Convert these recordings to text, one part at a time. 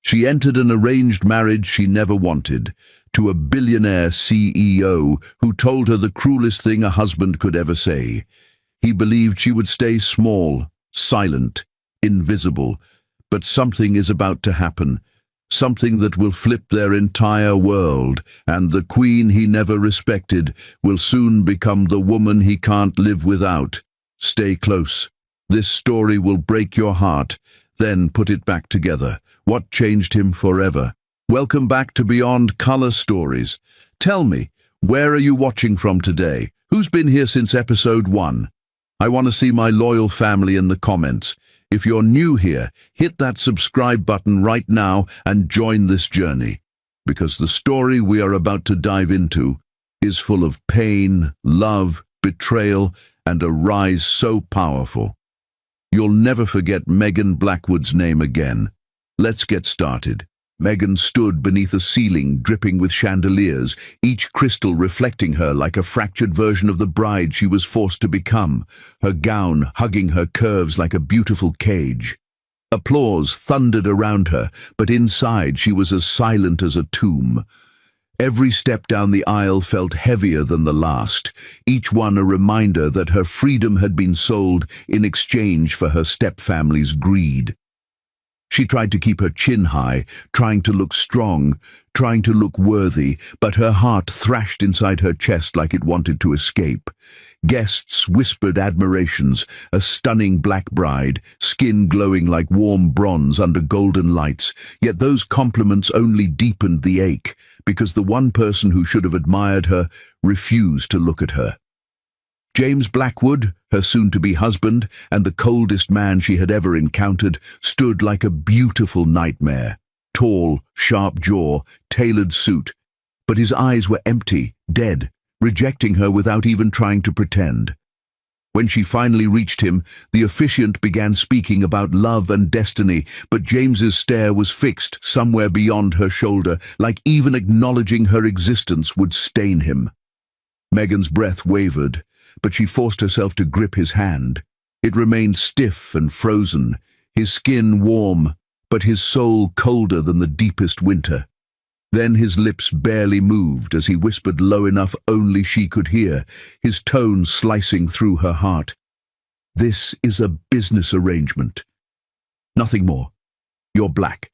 She entered an arranged marriage she never wanted, to a billionaire CEO who told her the cruelest thing a husband could ever say. He believed she would stay small, silent, invisible, but something is about to happen, something that will flip their entire world, and the queen he never respected will soon become the woman he can't live without. Stay close. This story will break your heart, then put it back together. What changed him forever? Welcome back to Beyond Color Stories. Tell me, where are you watching from today? Who's been here since episode 1? I want to see my loyal family in the comments. If you're new here, hit that subscribe button right now and join this journey, because the story we are about to dive into is full of pain, love, betrayal, and a rise so powerful. You'll never forget Megan Blackwood's name again. Let's get started. Megan stood beneath a ceiling dripping with chandeliers, each crystal reflecting her like a fractured version of the bride she was forced to become, her gown hugging her curves like a beautiful cage. Applause thundered around her, but inside she was as silent as a tomb. Every step down the aisle felt heavier than the last, each one a reminder that her freedom had been sold in exchange for her stepfamily's greed. She tried to keep her chin high, trying to look strong, trying to look worthy, but her heart thrashed inside her chest like it wanted to escape. Guests whispered admirations, a stunning black bride, skin glowing like warm bronze under golden lights, yet those compliments only deepened the ache, because the one person who should have admired her refused to look at her. James Blackwood, her soon-to-be husband, and the coldest man she had ever encountered, stood like a beautiful nightmare. Tall, sharp jaw, tailored suit, but his eyes were empty, dead, rejecting her without even trying to pretend. When she finally reached him, the officiant began speaking about love and destiny, but James's stare was fixed somewhere beyond her shoulder, like even acknowledging her existence would stain him. Megan's breath wavered, but she forced herself to grip his hand. It remained stiff and frozen, his skin warm, but his soul colder than the deepest winter. Then his lips barely moved as he whispered low enough only she could hear, his tone slicing through her heart. "This is a business arrangement. Nothing more. You're black.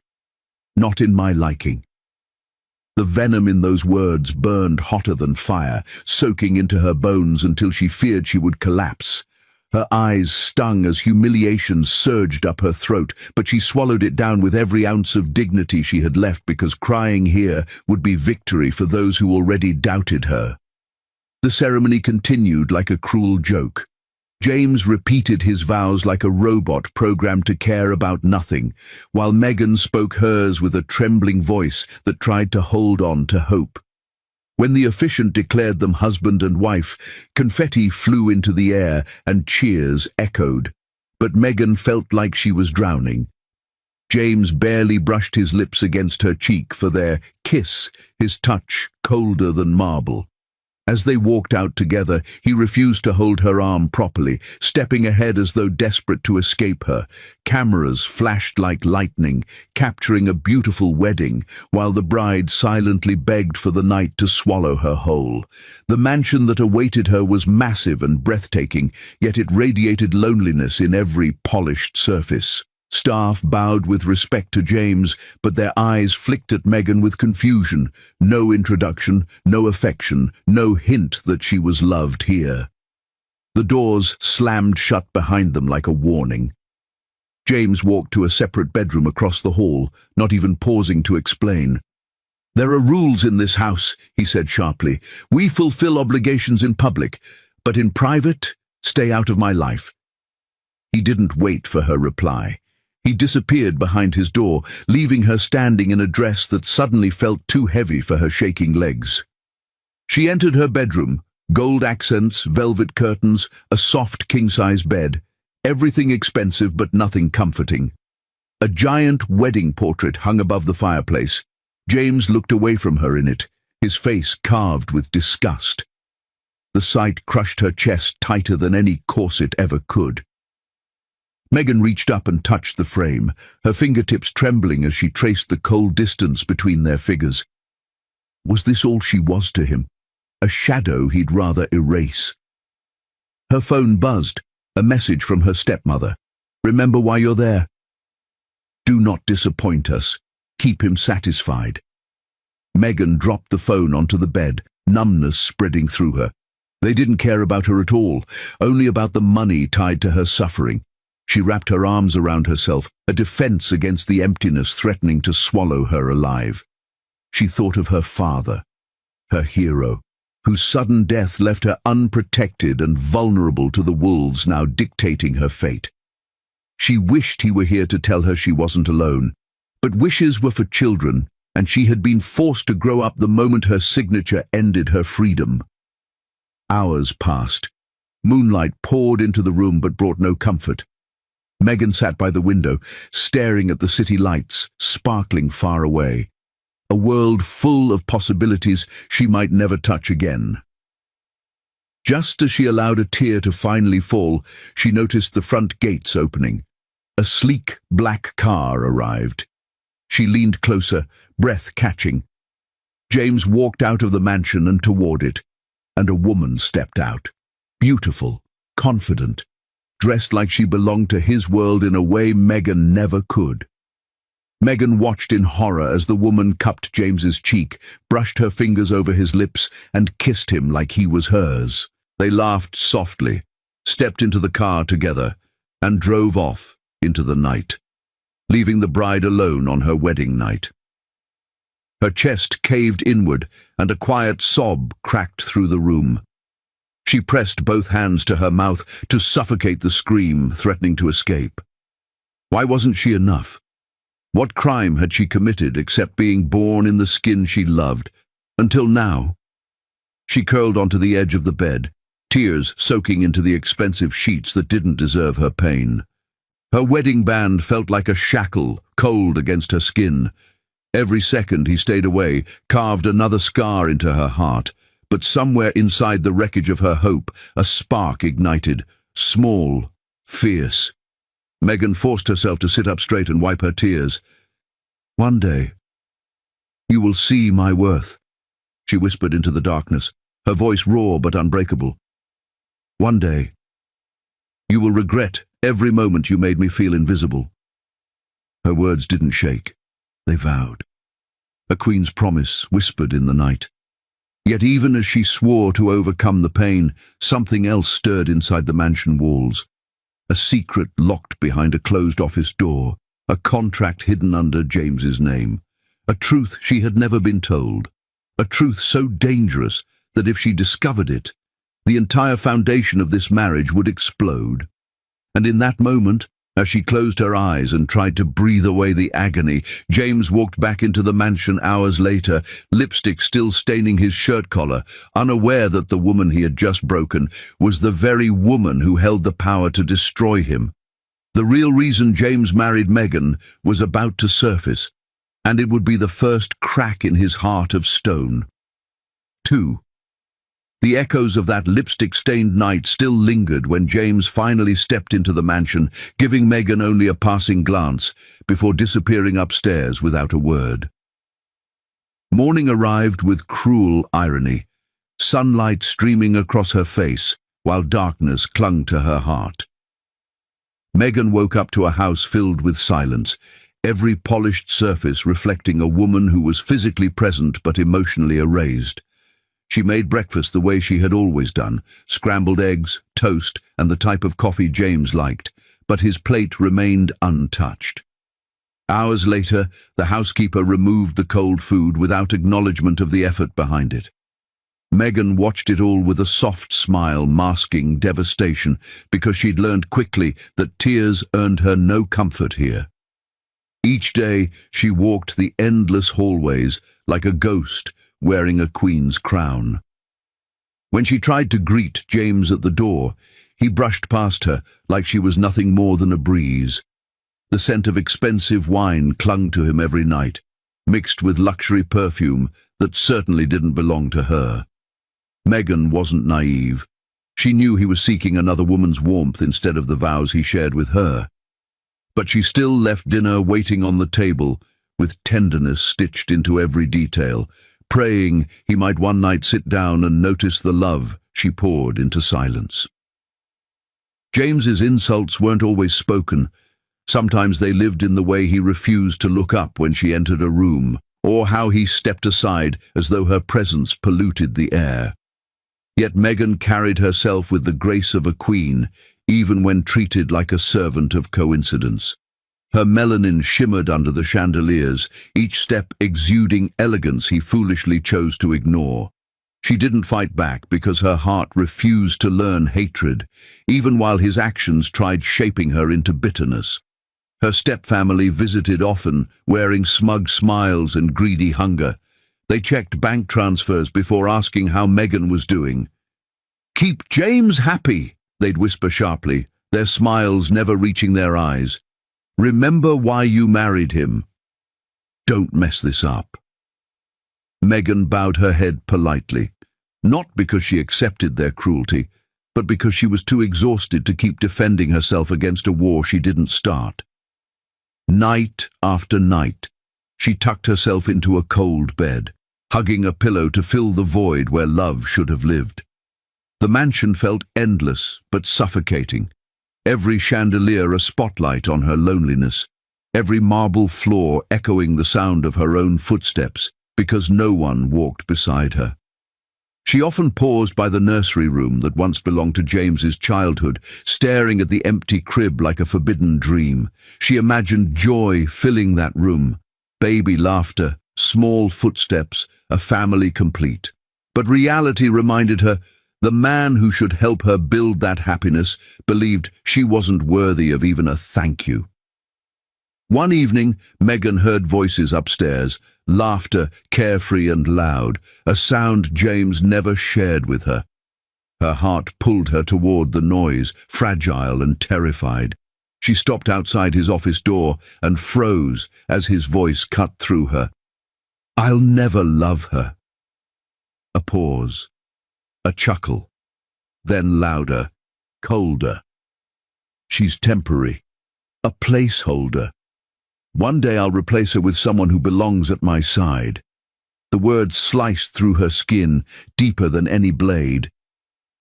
Not in my liking." The venom in those words burned hotter than fire, soaking into her bones until she feared she would collapse. Her eyes stung as humiliation surged up her throat, but she swallowed it down with every ounce of dignity she had left, because crying here would be victory for those who already doubted her. The ceremony continued like a cruel joke. James repeated his vows like a robot programmed to care about nothing, while Megan spoke hers with a trembling voice that tried to hold on to hope. When the officiant declared them husband and wife, confetti flew into the air and cheers echoed, but Megan felt like she was drowning. James barely brushed his lips against her cheek for their kiss, his touch colder than marble. As they walked out together, he refused to hold her arm properly, stepping ahead as though desperate to escape her. Cameras flashed like lightning, capturing a beautiful wedding, while the bride silently begged for the night to swallow her whole. The mansion that awaited her was massive and breathtaking, yet it radiated loneliness in every polished surface. Staff bowed with respect to James, but their eyes flicked at Megan with confusion. No introduction, no affection, no hint that she was loved here. The doors slammed shut behind them like a warning. James walked to a separate bedroom across the hall, not even pausing to explain. "There are rules in this house," he said sharply. "We fulfill obligations in public, but in private, stay out of my life." He didn't wait for her reply. He disappeared behind his door, leaving her standing in a dress that suddenly felt too heavy for her shaking legs. She entered her bedroom, gold accents, velvet curtains, a soft king-size bed, everything expensive but nothing comforting. A giant wedding portrait hung above the fireplace. James looked away from her in it, his face carved with disgust. The sight crushed her chest tighter than any corset ever could. Megan reached up and touched the frame, her fingertips trembling as she traced the cold distance between their figures. Was this all she was to him? A shadow he'd rather erase. Her phone buzzed, a message from her stepmother. "Remember why you're there. Do not disappoint us. Keep him satisfied." Megan dropped the phone onto the bed, numbness spreading through her. They didn't care about her at all, only about the money tied to her suffering. She wrapped her arms around herself, a defense against the emptiness threatening to swallow her alive. She thought of her father, her hero, whose sudden death left her unprotected and vulnerable to the wolves now dictating her fate. She wished he were here to tell her she wasn't alone, but wishes were for children, and she had been forced to grow up the moment her signature ended her freedom. Hours passed. Moonlight poured into the room but brought no comfort. Megan sat by the window, staring at the city lights, sparkling far away. A world full of possibilities she might never touch again. Just as she allowed a tear to finally fall, she noticed the front gates opening. A sleek, black car arrived. She leaned closer, breath catching. James walked out of the mansion and toward it, and a woman stepped out. Beautiful, confident, dressed like she belonged to his world in a way Megan never could. Megan watched in horror as the woman cupped James's cheek, brushed her fingers over his lips, and kissed him like he was hers. They laughed softly, stepped into the car together, and drove off into the night, leaving the bride alone on her wedding night. Her chest caved inward, and a quiet sob cracked through the room. She pressed both hands to her mouth to suffocate the scream threatening to escape. Why wasn't she enough? What crime had she committed except being born in the skin she loved, until now? She curled onto the edge of the bed, tears soaking into the expensive sheets that didn't deserve her pain. Her wedding band felt like a shackle, cold against her skin. Every second he stayed away carved another scar into her heart, but somewhere inside the wreckage of her hope, a spark ignited, small, fierce. Megan forced herself to sit up straight and wipe her tears. "One day, you will see my worth," she whispered into the darkness, her voice raw but unbreakable. "One day, you will regret every moment you made me feel invisible." Her words didn't shake. They vowed. A queen's promise whispered in the night. Yet even as she swore to overcome the pain, something else stirred inside the mansion walls. A secret locked behind a closed office door, a contract hidden under James's name, a truth she had never been told, a truth so dangerous that if she discovered it, the entire foundation of this marriage would explode. And in that moment, as she closed her eyes and tried to breathe away the agony, James walked back into the mansion hours later, lipstick still staining his shirt collar, unaware that the woman he had just broken was the very woman who held the power to destroy him. The real reason James married Megan was about to surface, and it would be the first crack in his heart of stone. 2. The echoes of that lipstick-stained night still lingered when James finally stepped into the mansion, giving Megan only a passing glance before disappearing upstairs without a word. Morning arrived with cruel irony, sunlight streaming across her face while darkness clung to her heart. Megan woke up to a house filled with silence, every polished surface reflecting a woman who was physically present but emotionally erased. She made breakfast the way she had always done, scrambled eggs, toast, and the type of coffee James liked, but his plate remained untouched. Hours later, the housekeeper removed the cold food without acknowledgement of the effort behind it. Megan watched it all with a soft smile masking devastation because she'd learned quickly that tears earned her no comfort here. Each day, she walked the endless hallways like a ghost wearing a queen's crown. When she tried to greet James at the door, he brushed past her like she was nothing more than a breeze. The scent of expensive wine clung to him every night, mixed with luxury perfume that certainly didn't belong to her. Megan wasn't naive. She knew he was seeking another woman's warmth instead of the vows he shared with her. But she still left dinner waiting on the table, with tenderness stitched into every detail, praying he might one night sit down and notice the love she poured into silence. James's insults weren't always spoken. Sometimes they lived in the way he refused to look up when she entered a room, or how he stepped aside as though her presence polluted the air. Yet Megan carried herself with the grace of a queen, even when treated like a servant of coincidence. Her melanin shimmered under the chandeliers, each step exuding elegance he foolishly chose to ignore. She didn't fight back because her heart refused to learn hatred, even while his actions tried shaping her into bitterness. Her stepfamily visited often, wearing smug smiles and greedy hunger. They checked bank transfers before asking how Megan was doing. "Keep James happy," they'd whisper sharply, their smiles never reaching their eyes. "Remember why you married him. Don't mess this up." Megan bowed her head politely, not because she accepted their cruelty, but because she was too exhausted to keep defending herself against a war she didn't start. Night after night, she tucked herself into a cold bed, hugging a pillow to fill the void where love should have lived. The mansion felt endless but suffocating, every chandelier a spotlight on her loneliness, every marble floor echoing the sound of her own footsteps because no one walked beside her. She often paused by the nursery room that once belonged to James's childhood, staring at the empty crib like a forbidden dream. She imagined joy filling that room, baby laughter, small footsteps, a family complete. But reality reminded her the man who should help her build that happiness believed she wasn't worthy of even a thank you. One evening, Megan heard voices upstairs, laughter carefree and loud, a sound James never shared with her. Her heart pulled her toward the noise, fragile and terrified. She stopped outside his office door and froze as his voice cut through her. "I'll never love her." A pause, a chuckle, then louder, colder. "She's temporary, a placeholder. One day I'll replace her with someone who belongs at my side." The words sliced through her skin, deeper than any blade.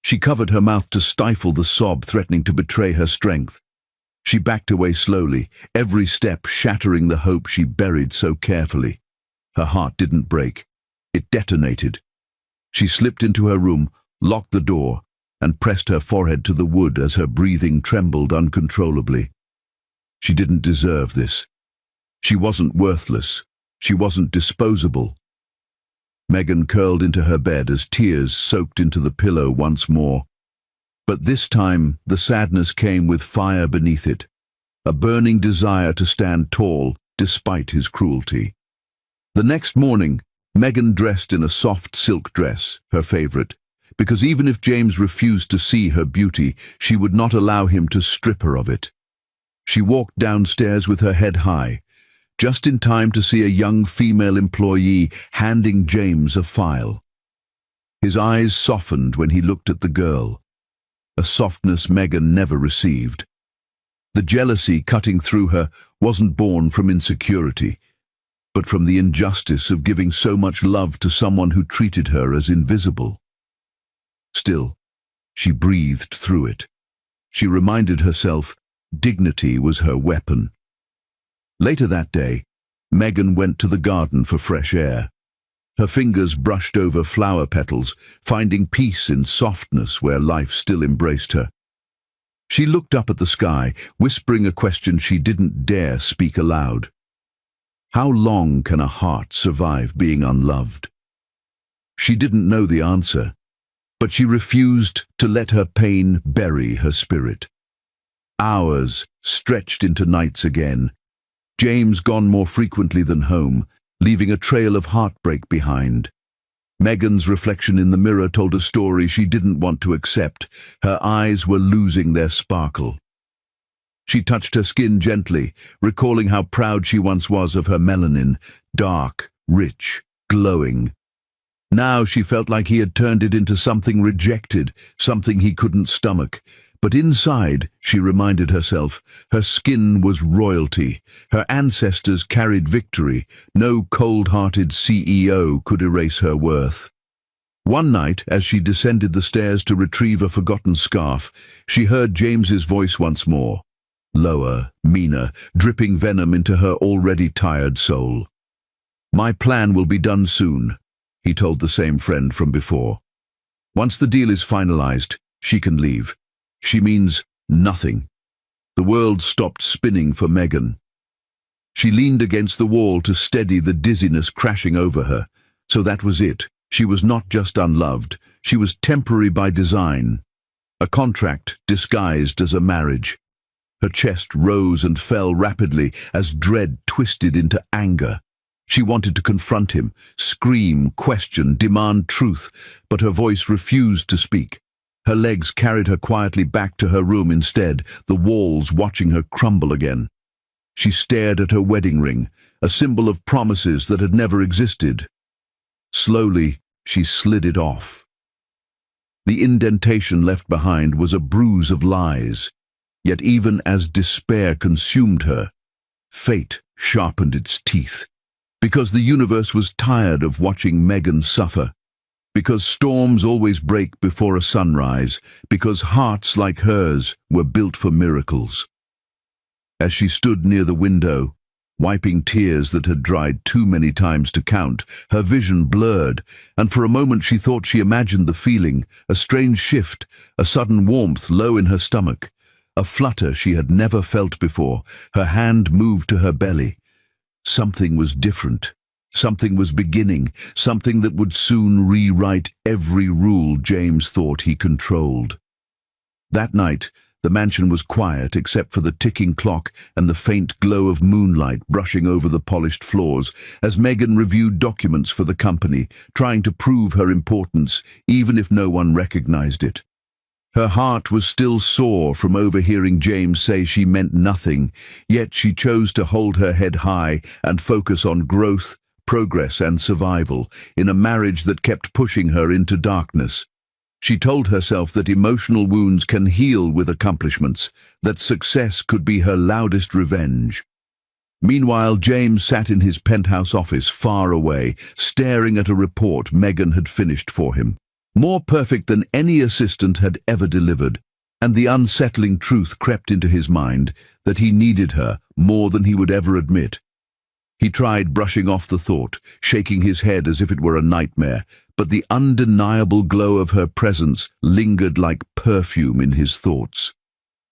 She covered her mouth to stifle the sob threatening to betray her strength. She backed away slowly, every step shattering the hope she buried so carefully. Her heart didn't break. It detonated. She slipped into her room, locked the door, and pressed her forehead to the wood as her breathing trembled uncontrollably. She didn't deserve this. She wasn't worthless. She wasn't disposable. Megan curled into her bed as tears soaked into the pillow once more. But this time, the sadness came with fire beneath it, a burning desire to stand tall despite his cruelty. The next morning, Megan dressed in a soft silk dress, her favorite, because even if James refused to see her beauty, she would not allow him to strip her of it. She walked downstairs with her head high, just in time to see a young female employee handing James a file. His eyes softened when he looked at the girl, a softness Megan never received. The jealousy cutting through her wasn't born from insecurity, but from the injustice of giving so much love to someone who treated her as invisible. Still, she breathed through it. She reminded herself dignity was her weapon. Later that day, Megan went to the garden for fresh air. Her fingers brushed over flower petals, finding peace in softness where life still embraced her. She looked up at the sky, whispering a question she didn't dare speak aloud. How long can a heart survive being unloved? She didn't know the answer, but she refused to let her pain bury her spirit. Hours stretched into nights again, James gone more frequently than home, leaving a trail of heartbreak behind. Megan's reflection in the mirror told a story she didn't want to accept. Her eyes were losing their sparkle. She touched her skin gently, recalling how proud she once was of her melanin, dark, rich, glowing. Now she felt like he had turned it into something rejected, something he couldn't stomach. But inside, she reminded herself, her skin was royalty. Her ancestors carried victory. No cold-hearted CEO could erase her worth. One night, as she descended the stairs to retrieve a forgotten scarf, she heard James's voice once more. Lower, meaner, dripping venom into her already tired soul. "My plan will be done soon," he told the same friend from before. "Once the deal is finalized, she can leave. She means nothing." The world stopped spinning for Megan. She leaned against the wall to steady the dizziness crashing over her. So that was it. She was not just unloved. She was temporary by design. A contract disguised as a marriage. Her chest rose and fell rapidly as dread twisted into anger. She wanted to confront him, scream, question, demand truth, but her voice refused to speak. Her legs carried her quietly back to her room instead, the walls watching her crumble again. She stared at her wedding ring, a symbol of promises that had never existed. Slowly, she slid it off. The indentation left behind was a bruise of lies. Yet even as despair consumed her, fate sharpened its teeth. Because the universe was tired of watching Megan suffer. Because storms always break before a sunrise. Because hearts like hers were built for miracles. As she stood near the window, wiping tears that had dried too many times to count, her vision blurred, and for a moment she thought she imagined the feeling, a strange shift, a sudden warmth low in her stomach. A flutter she had never felt before. Her hand moved to her belly. Something was different. Something was beginning. Something that would soon rewrite every rule James thought he controlled. That night, the mansion was quiet except for the ticking clock and the faint glow of moonlight brushing over the polished floors as Megan reviewed documents for the company, trying to prove her importance, even if no one recognized it. Her heart was still sore from overhearing James say she meant nothing, yet she chose to hold her head high and focus on growth, progress and survival in a marriage that kept pushing her into darkness. She told herself that emotional wounds can heal with accomplishments, that success could be her loudest revenge. Meanwhile, James sat in his penthouse office far away, staring at a report Megan had finished for him. More perfect than any assistant had ever delivered, and the unsettling truth crept into his mind that he needed her more than he would ever admit. He tried brushing off the thought, shaking his head as if it were a nightmare, but the undeniable glow of her presence lingered like perfume in his thoughts.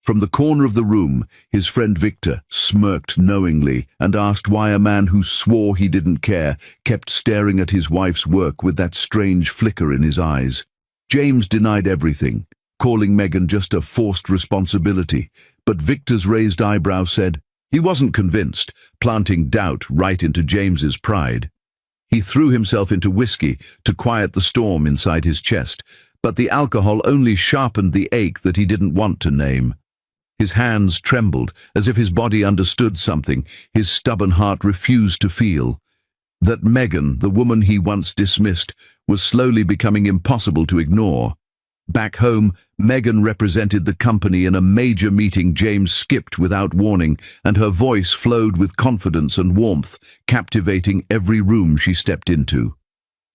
From the corner of the room, his friend Victor smirked knowingly and asked why a man who swore he didn't care kept staring at his wife's work with that strange flicker in his eyes. James denied everything, calling Megan just a forced responsibility, but Victor's raised eyebrow said he wasn't convinced, planting doubt right into James's pride. He threw himself into whiskey to quiet the storm inside his chest, but the alcohol only sharpened the ache that he didn't want to name. His hands trembled, as if his body understood something his stubborn heart refused to feel. That Megan, the woman he once dismissed, was slowly becoming impossible to ignore. Back home, Megan represented the company in a major meeting James skipped without warning, and her voice flowed with confidence and warmth, captivating every room she stepped into.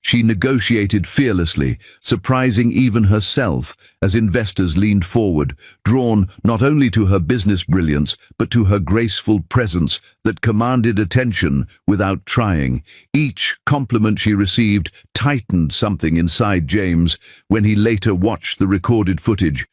She negotiated fearlessly, surprising even herself as investors leaned forward, drawn not only to her business brilliance but to her graceful presence that commanded attention without trying. Each compliment she received tightened something inside James when he later watched the recorded footage,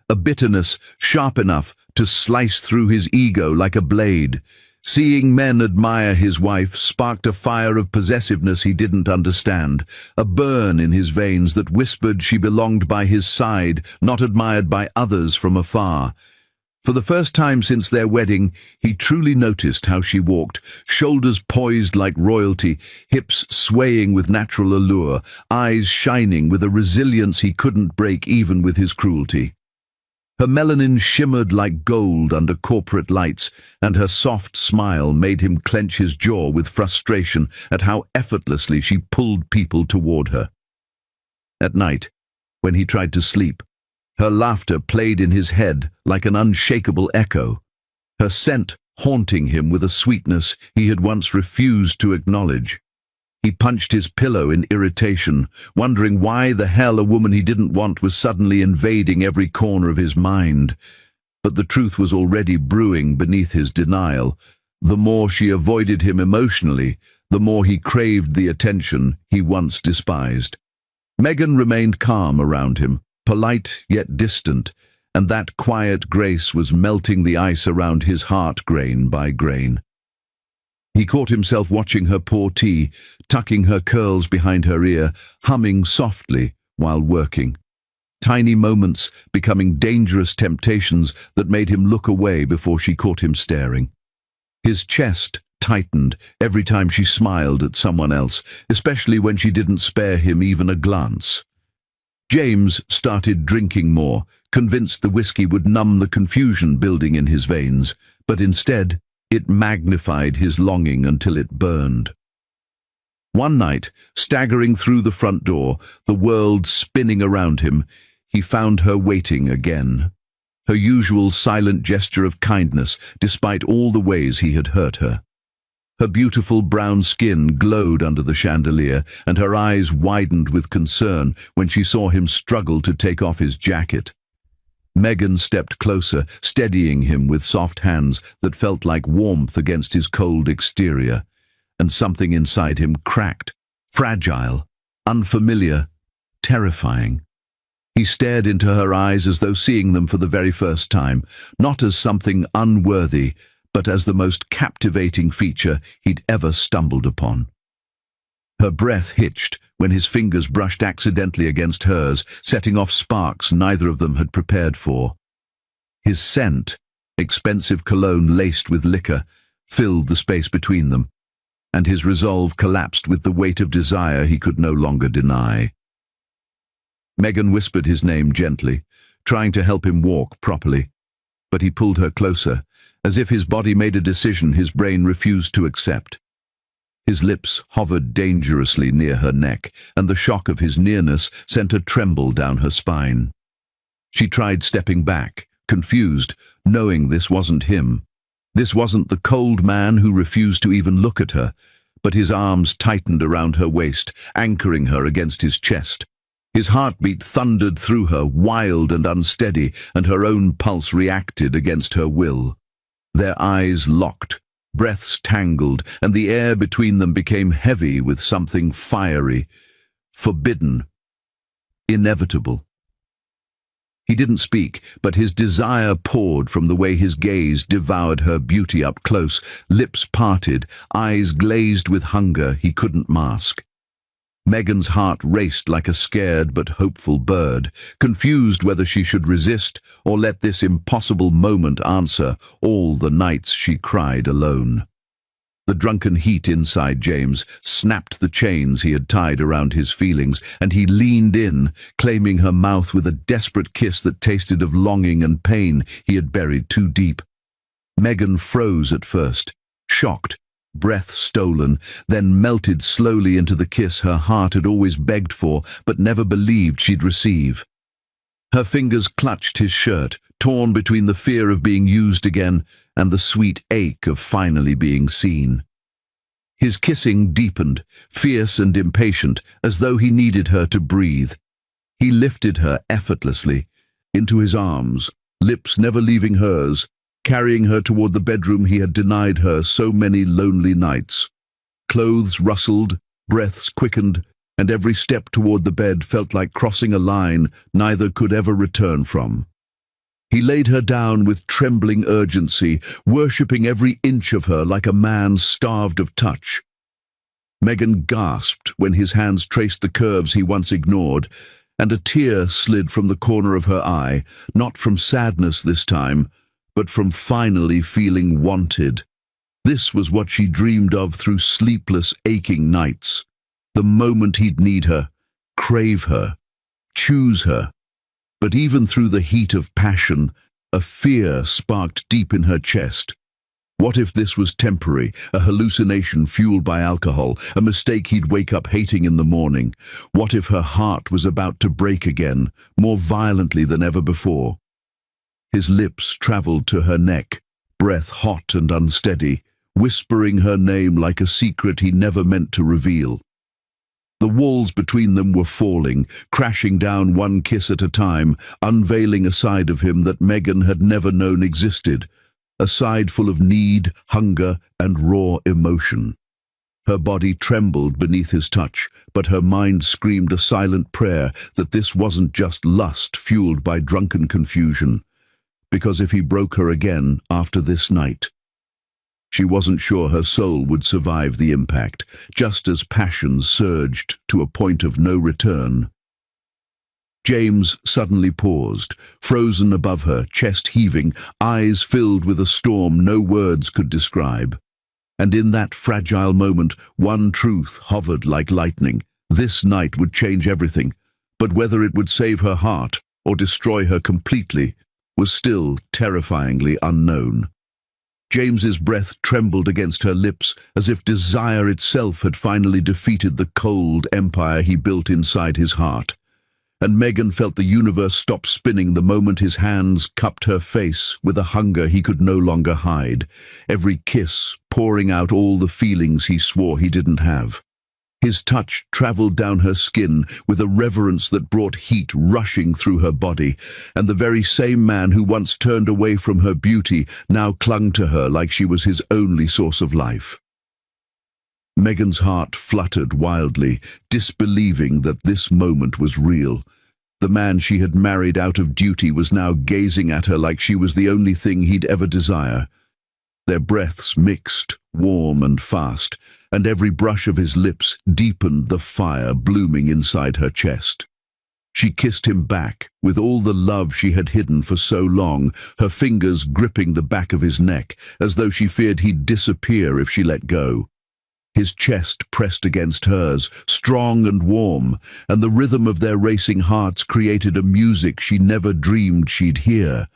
a bitterness sharp enough to slice through his ego like a blade. Seeing men admire his wife sparked a fire of possessiveness he didn't understand, a burn in his veins that whispered she belonged by his side, not admired by others from afar. For the first time since their wedding, he truly noticed how she walked, shoulders poised like royalty, hips swaying with natural allure, eyes shining with a resilience he couldn't break even with his cruelty. Her melanin shimmered like gold under corporate lights, and her soft smile made him clench his jaw with frustration at how effortlessly she pulled people toward her. At night, when he tried to sleep, Her laughter played in his head like an unshakable echo, her scent haunting him with a sweetness he had once refused to acknowledge. He punched his pillow in irritation, wondering why the hell a woman he didn't want was suddenly invading every corner of his mind. But the truth was already brewing beneath his denial. The more she avoided him emotionally, the more he craved the attention he once despised. Megan remained calm around him, polite yet distant, and that quiet grace was melting the ice around his heart grain by grain. He caught himself watching her pour tea, tucking her curls behind her ear, humming softly while working. Tiny moments becoming dangerous temptations that made him look away before she caught him staring. His chest tightened every time she smiled at someone else, especially when she didn't spare him even a glance. James started drinking more, convinced the whiskey would numb the confusion building in his veins, but instead, it magnified his longing until it burned. One night, staggering through the front door, the world spinning around him, he found her waiting again. Her usual silent gesture of kindness, despite all the ways he had hurt her. Her beautiful brown skin glowed under the chandelier, and her eyes widened with concern when she saw him struggle to take off his jacket. Megan stepped closer, steadying him with soft hands that felt like warmth against his cold exterior, and something inside him cracked, fragile, unfamiliar, terrifying. He stared into her eyes as though seeing them for the very first time, not as something unworthy, but as the most captivating feature he'd ever stumbled upon. Her breath hitched when his fingers brushed accidentally against hers, setting off sparks neither of them had prepared for. His scent, expensive cologne laced with liquor, filled the space between them, and his resolve collapsed with the weight of desire he could no longer deny. Megan whispered his name gently, trying to help him walk properly, but he pulled her closer, as if his body made a decision his brain refused to accept. His lips hovered dangerously near her neck, and the shock of his nearness sent a tremble down her spine. She tried stepping back, confused, knowing this wasn't him. This wasn't the cold man who refused to even look at her, but his arms tightened around her waist, anchoring her against his chest. His heartbeat thundered through her, wild and unsteady, and her own pulse reacted against her will. Their eyes locked, breaths tangled, and the air between them became heavy with something fiery, forbidden, inevitable. He didn't speak, but his desire poured from the way his gaze devoured her beauty up close, lips parted, eyes glazed with hunger he couldn't mask. Megan's heart raced like a scared but hopeful bird, confused whether she should resist or let this impossible moment answer all the nights she cried alone. The drunken heat inside James snapped the chains he had tied around his feelings, and he leaned in, claiming her mouth with a desperate kiss that tasted of longing and pain he had buried too deep. Megan froze at first, shocked, breath stolen, then melted slowly into the kiss her heart had always begged for but never believed she'd receive. Her fingers clutched his shirt, torn between the fear of being used again and the sweet ache of finally being seen. His kissing deepened, fierce and impatient, as though he needed her to breathe. He lifted her effortlessly into his arms, lips never leaving hers, carrying her toward the bedroom he had denied her so many lonely nights. Clothes rustled, breaths quickened, and every step toward the bed felt like crossing a line neither could ever return from. He laid her down with trembling urgency, worshipping every inch of her like a man starved of touch. Megan gasped when his hands traced the curves he once ignored, and a tear slid from the corner of her eye, not from sadness this time, but from finally feeling wanted. This was what she dreamed of through sleepless, aching nights. The moment he'd need her, crave her, choose her. But even through the heat of passion, a fear sparked deep in her chest. What if this was temporary, a hallucination fueled by alcohol, a mistake he'd wake up hating in the morning? What if her heart was about to break again, more violently than ever before? His lips traveled to her neck, breath hot and unsteady, whispering her name like a secret he never meant to reveal. The walls between them were falling, crashing down one kiss at a time, unveiling a side of him that Megan had never known existed, a side full of need, hunger, and raw emotion. Her body trembled beneath his touch, but her mind screamed a silent prayer that this wasn't just lust fueled by drunken confusion. Because if he broke her again after this night, she wasn't sure her soul would survive the impact, just as passions surged to a point of no return. James suddenly paused, frozen above her, chest heaving, eyes filled with a storm no words could describe. And in that fragile moment, one truth hovered like lightning. This night would change everything, but whether it would save her heart or destroy her completely was still terrifyingly unknown. James's breath trembled against her lips, as if desire itself had finally defeated the cold empire he built inside his heart. And Megan felt the universe stop spinning the moment his hands cupped her face with a hunger he could no longer hide, every kiss pouring out all the feelings he swore he didn't have. His touch traveled down her skin with a reverence that brought heat rushing through her body, and the very same man who once turned away from her beauty now clung to her like she was his only source of life. Megan's heart fluttered wildly, disbelieving that this moment was real. The man she had married out of duty was now gazing at her like she was the only thing he'd ever desire. Their breaths mixed, warm and fast, and every brush of his lips deepened the fire blooming inside her chest. She kissed him back, with all the love she had hidden for so long, her fingers gripping the back of his neck, as though she feared he'd disappear if she let go. His chest pressed against hers, strong and warm, and the rhythm of their racing hearts created a music she never dreamed she'd hear.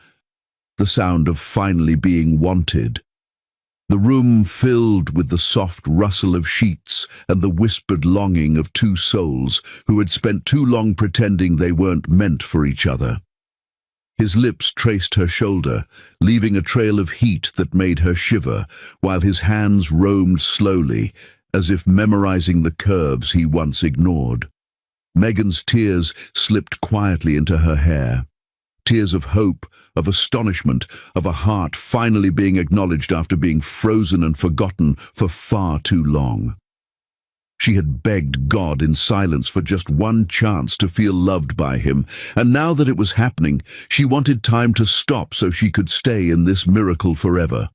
The sound of finally being wanted. The room filled with the soft rustle of sheets and the whispered longing of two souls who had spent too long pretending they weren't meant for each other. His lips traced her shoulder, leaving a trail of heat that made her shiver, while his hands roamed slowly, as if memorizing the curves he once ignored. Megan's tears slipped quietly into her hair. Tears of hope, of astonishment, of a heart finally being acknowledged after being frozen and forgotten for far too long. She had begged God in silence for just one chance to feel loved by him, and now that it was happening, she wanted time to stop so she could stay in this miracle forever.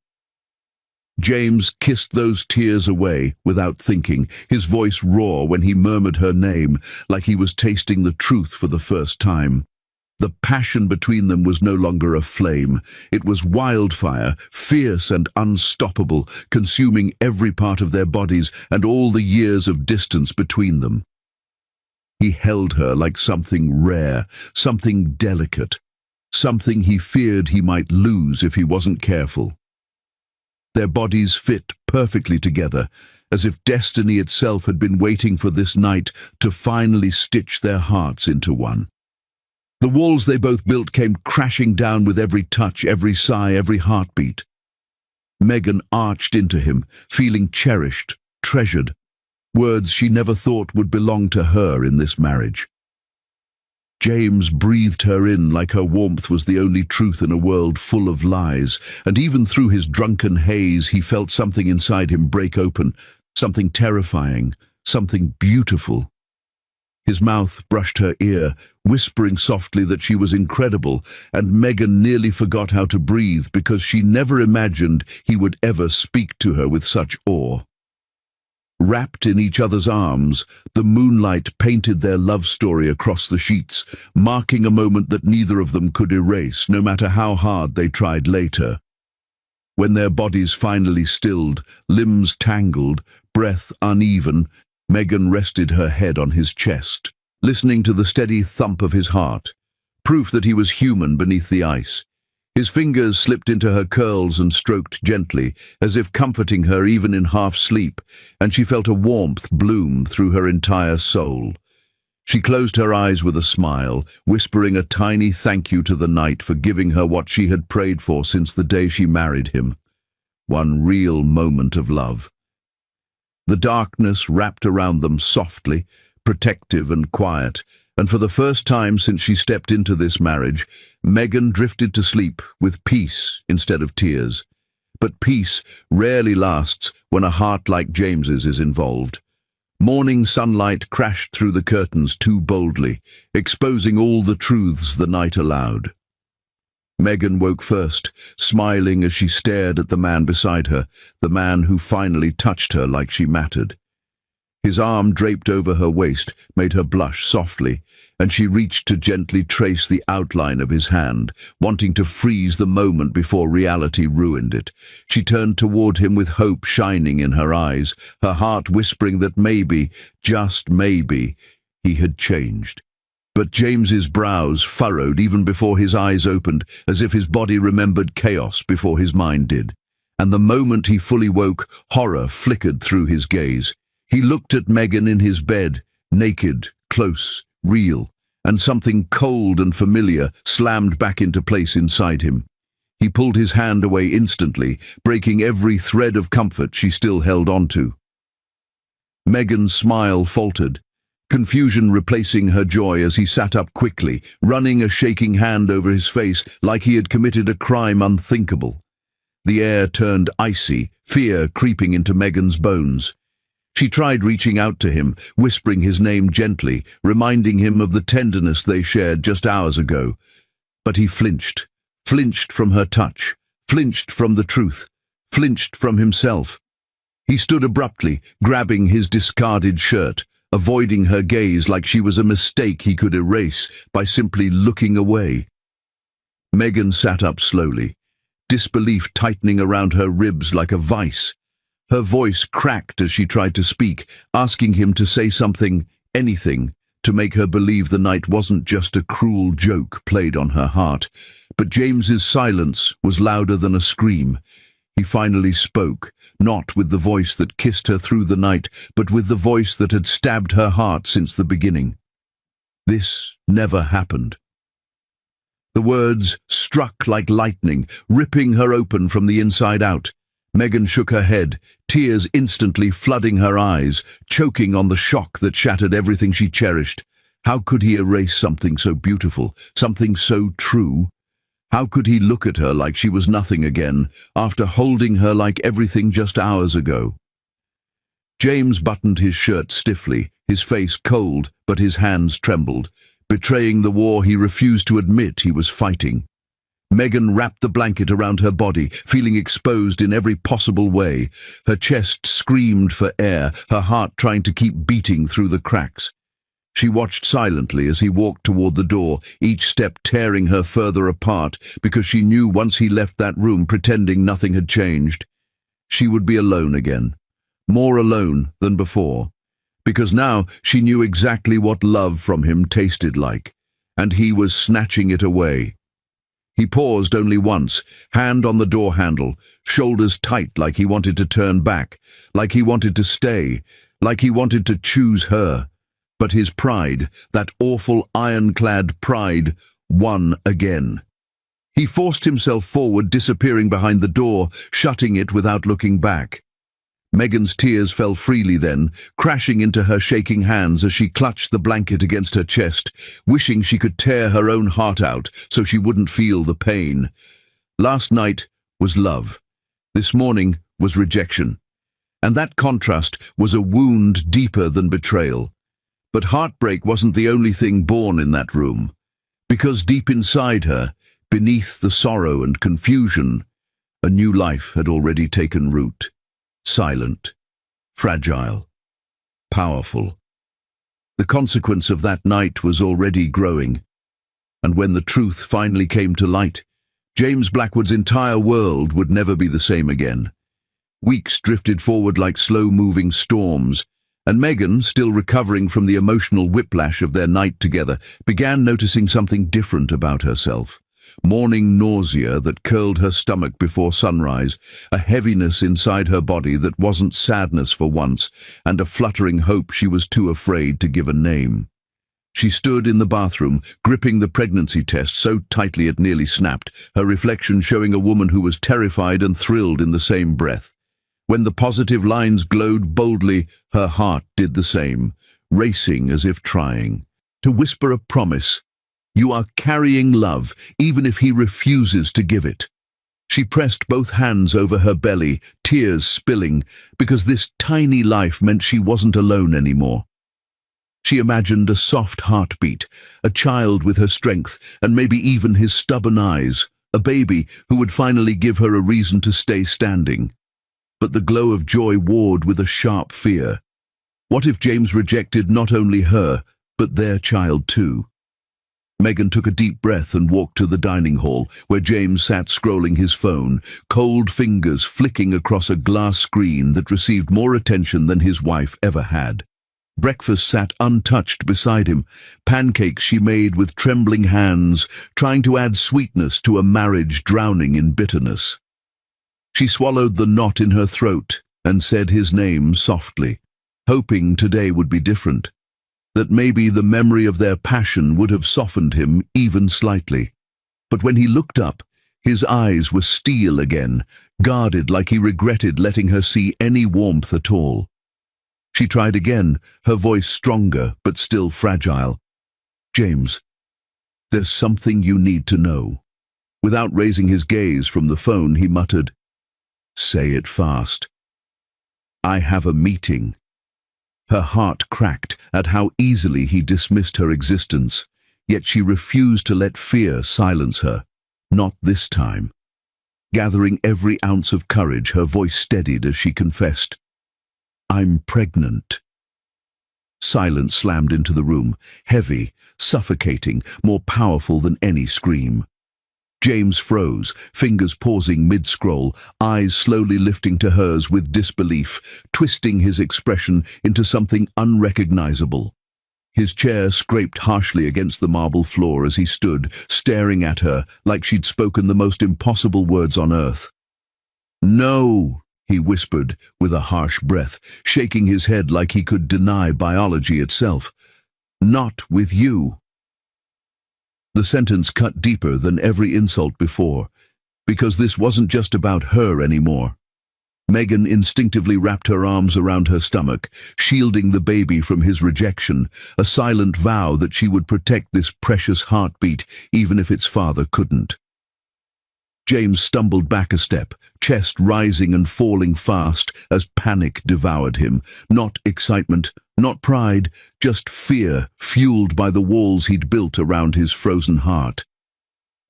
James kissed those tears away without thinking, his voice raw when he murmured her name, like he was tasting the truth for the first time. The passion between them was no longer a flame. It was wildfire, fierce and unstoppable, consuming every part of their bodies and all the years of distance between them. He held her like something rare, something delicate, something he feared he might lose if he wasn't careful. Their bodies fit perfectly together, as if destiny itself had been waiting for this night to finally stitch their hearts into one. The walls they both built came crashing down with every touch, every sigh, every heartbeat. Megan arched into him, feeling cherished, treasured, words she never thought would belong to her in this marriage. James breathed her in like her warmth was the only truth in a world full of lies, and even through his drunken haze he felt something inside him break open, something terrifying, something beautiful. His mouth brushed her ear, whispering softly that she was incredible, and Megan nearly forgot how to breathe because she never imagined he would ever speak to her with such awe. Wrapped in each other's arms, the moonlight painted their love story across the sheets, marking a moment that neither of them could erase, no matter how hard they tried later. When their bodies finally stilled, limbs tangled, breath uneven, Megan rested her head on his chest, listening to the steady thump of his heart, proof that he was human beneath the ice. His fingers slipped into her curls and stroked gently, as if comforting her even in half-sleep, and she felt a warmth bloom through her entire soul. She closed her eyes with a smile, whispering a tiny thank you to the night for giving her what she had prayed for since the day she married him. One real moment of love. The darkness wrapped around them softly, protective and quiet, and for the first time since she stepped into this marriage, Megan drifted to sleep with peace instead of tears. But peace rarely lasts when a heart like James's is involved. Morning sunlight crashed through the curtains too boldly, exposing all the truths the night allowed. Megan woke first, smiling as she stared at the man beside her, the man who finally touched her like she mattered. His arm draped over her waist made her blush softly, and she reached to gently trace the outline of his hand, wanting to freeze the moment before reality ruined it. She turned toward him with hope shining in her eyes, her heart whispering that maybe, just maybe, he had changed. But James's brows furrowed even before his eyes opened, as if his body remembered chaos before his mind did. And the moment he fully woke, horror flickered through his gaze. He looked at Megan in his bed, naked, close, real, and something cold and familiar slammed back into place inside him. He pulled his hand away instantly, breaking every thread of comfort she still held onto. Megan's smile faltered, confusion replacing her joy as he sat up quickly, running a shaking hand over his face like he had committed a crime unthinkable. The air turned icy, fear creeping into Megan's bones. She tried reaching out to him, whispering his name gently, reminding him of the tenderness they shared just hours ago. But he flinched from her touch, flinched from the truth, flinched from himself. He stood abruptly, grabbing his discarded shirt, avoiding her gaze like she was a mistake he could erase by simply looking away. Megan sat up slowly, disbelief tightening around her ribs like a vice. Her voice cracked as she tried to speak, asking him to say something, anything, to make her believe the night wasn't just a cruel joke played on her heart. But James's silence was louder than a scream. He finally spoke, not with the voice that kissed her through the night, but with the voice that had stabbed her heart since the beginning. This never happened. The words struck like lightning, ripping her open from the inside out. Megan shook her head, tears instantly flooding her eyes, choking on the shock that shattered everything she cherished. How could he erase something so beautiful, something so true? How could he look at her like she was nothing again, after holding her like everything just hours ago? James buttoned his shirt stiffly, his face cold, but his hands trembled, betraying the war he refused to admit he was fighting. Megan wrapped the blanket around her body, feeling exposed in every possible way. Her chest screamed for air, her heart trying to keep beating through the cracks. She watched silently as he walked toward the door, each step tearing her further apart, because she knew once he left that room pretending nothing had changed, she would be alone again. More alone than before. Because now she knew exactly what love from him tasted like, and he was snatching it away. He paused only once, hand on the door handle, shoulders tight like he wanted to turn back, like he wanted to stay, like he wanted to choose her. But his pride, that awful ironclad pride, won again. He forced himself forward, disappearing behind the door, shutting it without looking back. Megan's tears fell freely then, crashing into her shaking hands as she clutched the blanket against her chest, wishing she could tear her own heart out so she wouldn't feel the pain. Last night was love. This morning was rejection. And that contrast was a wound deeper than betrayal. But heartbreak wasn't the only thing born in that room. Because deep inside her, beneath the sorrow and confusion, a new life had already taken root. Silent, fragile, powerful. The consequence of that night was already growing, and when the truth finally came to light, James Blackwood's entire world would never be the same again. Weeks drifted forward like slow-moving storms, and Megan, still recovering from the emotional whiplash of their night together, began noticing something different about herself. morning nausea that curled her stomach before sunrise, a heaviness inside her body that wasn't sadness for once, and a fluttering hope she was too afraid to give a name. She stood in the bathroom, gripping the pregnancy test so tightly it nearly snapped, her reflection showing a woman who was terrified and thrilled in the same breath. When the positive lines glowed boldly, her heart did the same, racing as if trying to whisper a promise. You are carrying love, even if he refuses to give it. She pressed both hands over her belly, tears spilling, because this tiny life meant she wasn't alone anymore. She imagined a soft heartbeat, a child with her strength, and maybe even his stubborn eyes, a baby who would finally give her a reason to stay standing. But the glow of joy warred with a sharp fear. What if James rejected not only her, but their child too? Megan took a deep breath and walked to the dining hall, where James sat scrolling his phone, cold fingers flicking across a glass screen that received more attention than his wife ever had. Breakfast sat untouched beside him, pancakes she made with trembling hands, trying to add sweetness to a marriage drowning in bitterness. She swallowed the knot in her throat and said his name softly, hoping today would be different, that maybe the memory of their passion would have softened him even slightly. But when he looked up, his eyes were steel again, guarded like he regretted letting her see any warmth at all. She tried again, her voice stronger but still fragile. James, there's something you need to know. Without raising his gaze from the phone, he muttered, Say it fast. I have a meeting. Her heart cracked at how easily he dismissed her existence, yet she refused to let fear silence her. Not this time. Gathering every ounce of courage, her voice steadied as she confessed, I'm pregnant. Silence slammed into the room, heavy, suffocating, more powerful than any scream. James froze, fingers pausing mid-scroll, eyes slowly lifting to hers with disbelief, twisting his expression into something unrecognizable. His chair scraped harshly against the marble floor as he stood, staring at her like she'd spoken the most impossible words on earth. No, he whispered with a harsh breath, shaking his head like he could deny biology itself. Not with you. The sentence cut deeper than every insult before, because this wasn't just about her anymore. Megan instinctively wrapped her arms around her stomach, shielding the baby from his rejection, a silent vow that she would protect this precious heartbeat even if its father couldn't. James stumbled back a step, chest rising and falling fast as panic devoured him. Not excitement, not pride, just fear fueled by the walls he'd built around his frozen heart.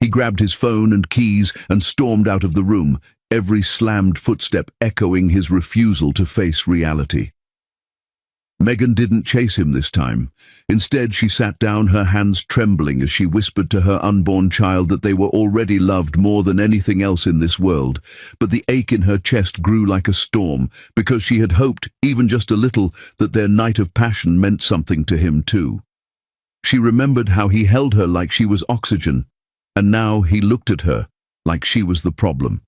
He grabbed his phone and keys and stormed out of the room, every slammed footstep echoing his refusal to face reality. Megan didn't chase him this time. Instead, she sat down, her hands trembling as she whispered to her unborn child that they were already loved more than anything else in this world. But the ache in her chest grew like a storm, because she had hoped, even just a little, that their night of passion meant something to him too. She remembered how he held her like she was oxygen, and now he looked at her like she was the problem.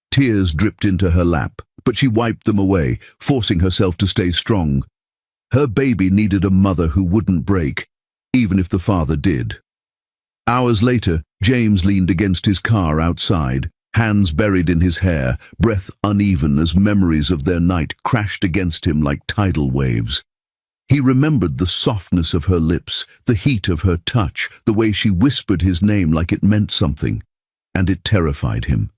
Tears dripped into her lap, but she wiped them away, forcing herself to stay strong. Her baby needed a mother who wouldn't break, even if the father did. Hours later, James leaned against his car outside, hands buried in his hair, breath uneven as memories of their night crashed against him like tidal waves. He remembered the softness of her lips, the heat of her touch, the way she whispered his name like it meant something, and it terrified him.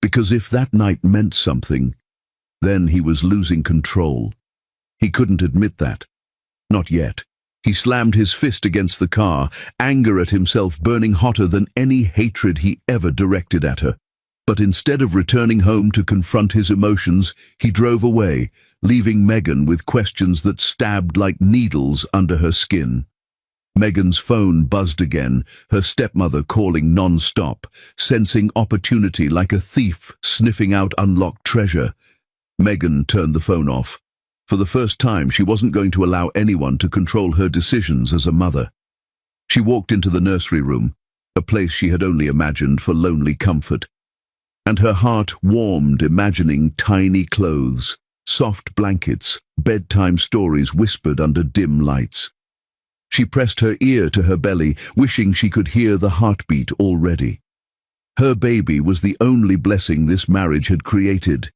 Because if that night meant something, then he was losing control. He couldn't admit that. Not yet. He slammed his fist against the car, anger at himself burning hotter than any hatred he ever directed at her. But instead of returning home to confront his emotions, he drove away, leaving Megan with questions that stabbed like needles under her skin. Megan's phone buzzed again, her stepmother calling non-stop, sensing opportunity like a thief sniffing out unlocked treasure. Megan turned the phone off. For the first time, she wasn't going to allow anyone to control her decisions as a mother. She walked into the nursery room, a place she had only imagined for lonely comfort. And her heart warmed imagining tiny clothes, soft blankets, bedtime stories whispered under dim lights. She pressed her ear to her belly, wishing she could hear the heartbeat already. Her baby was the only blessing this marriage had created,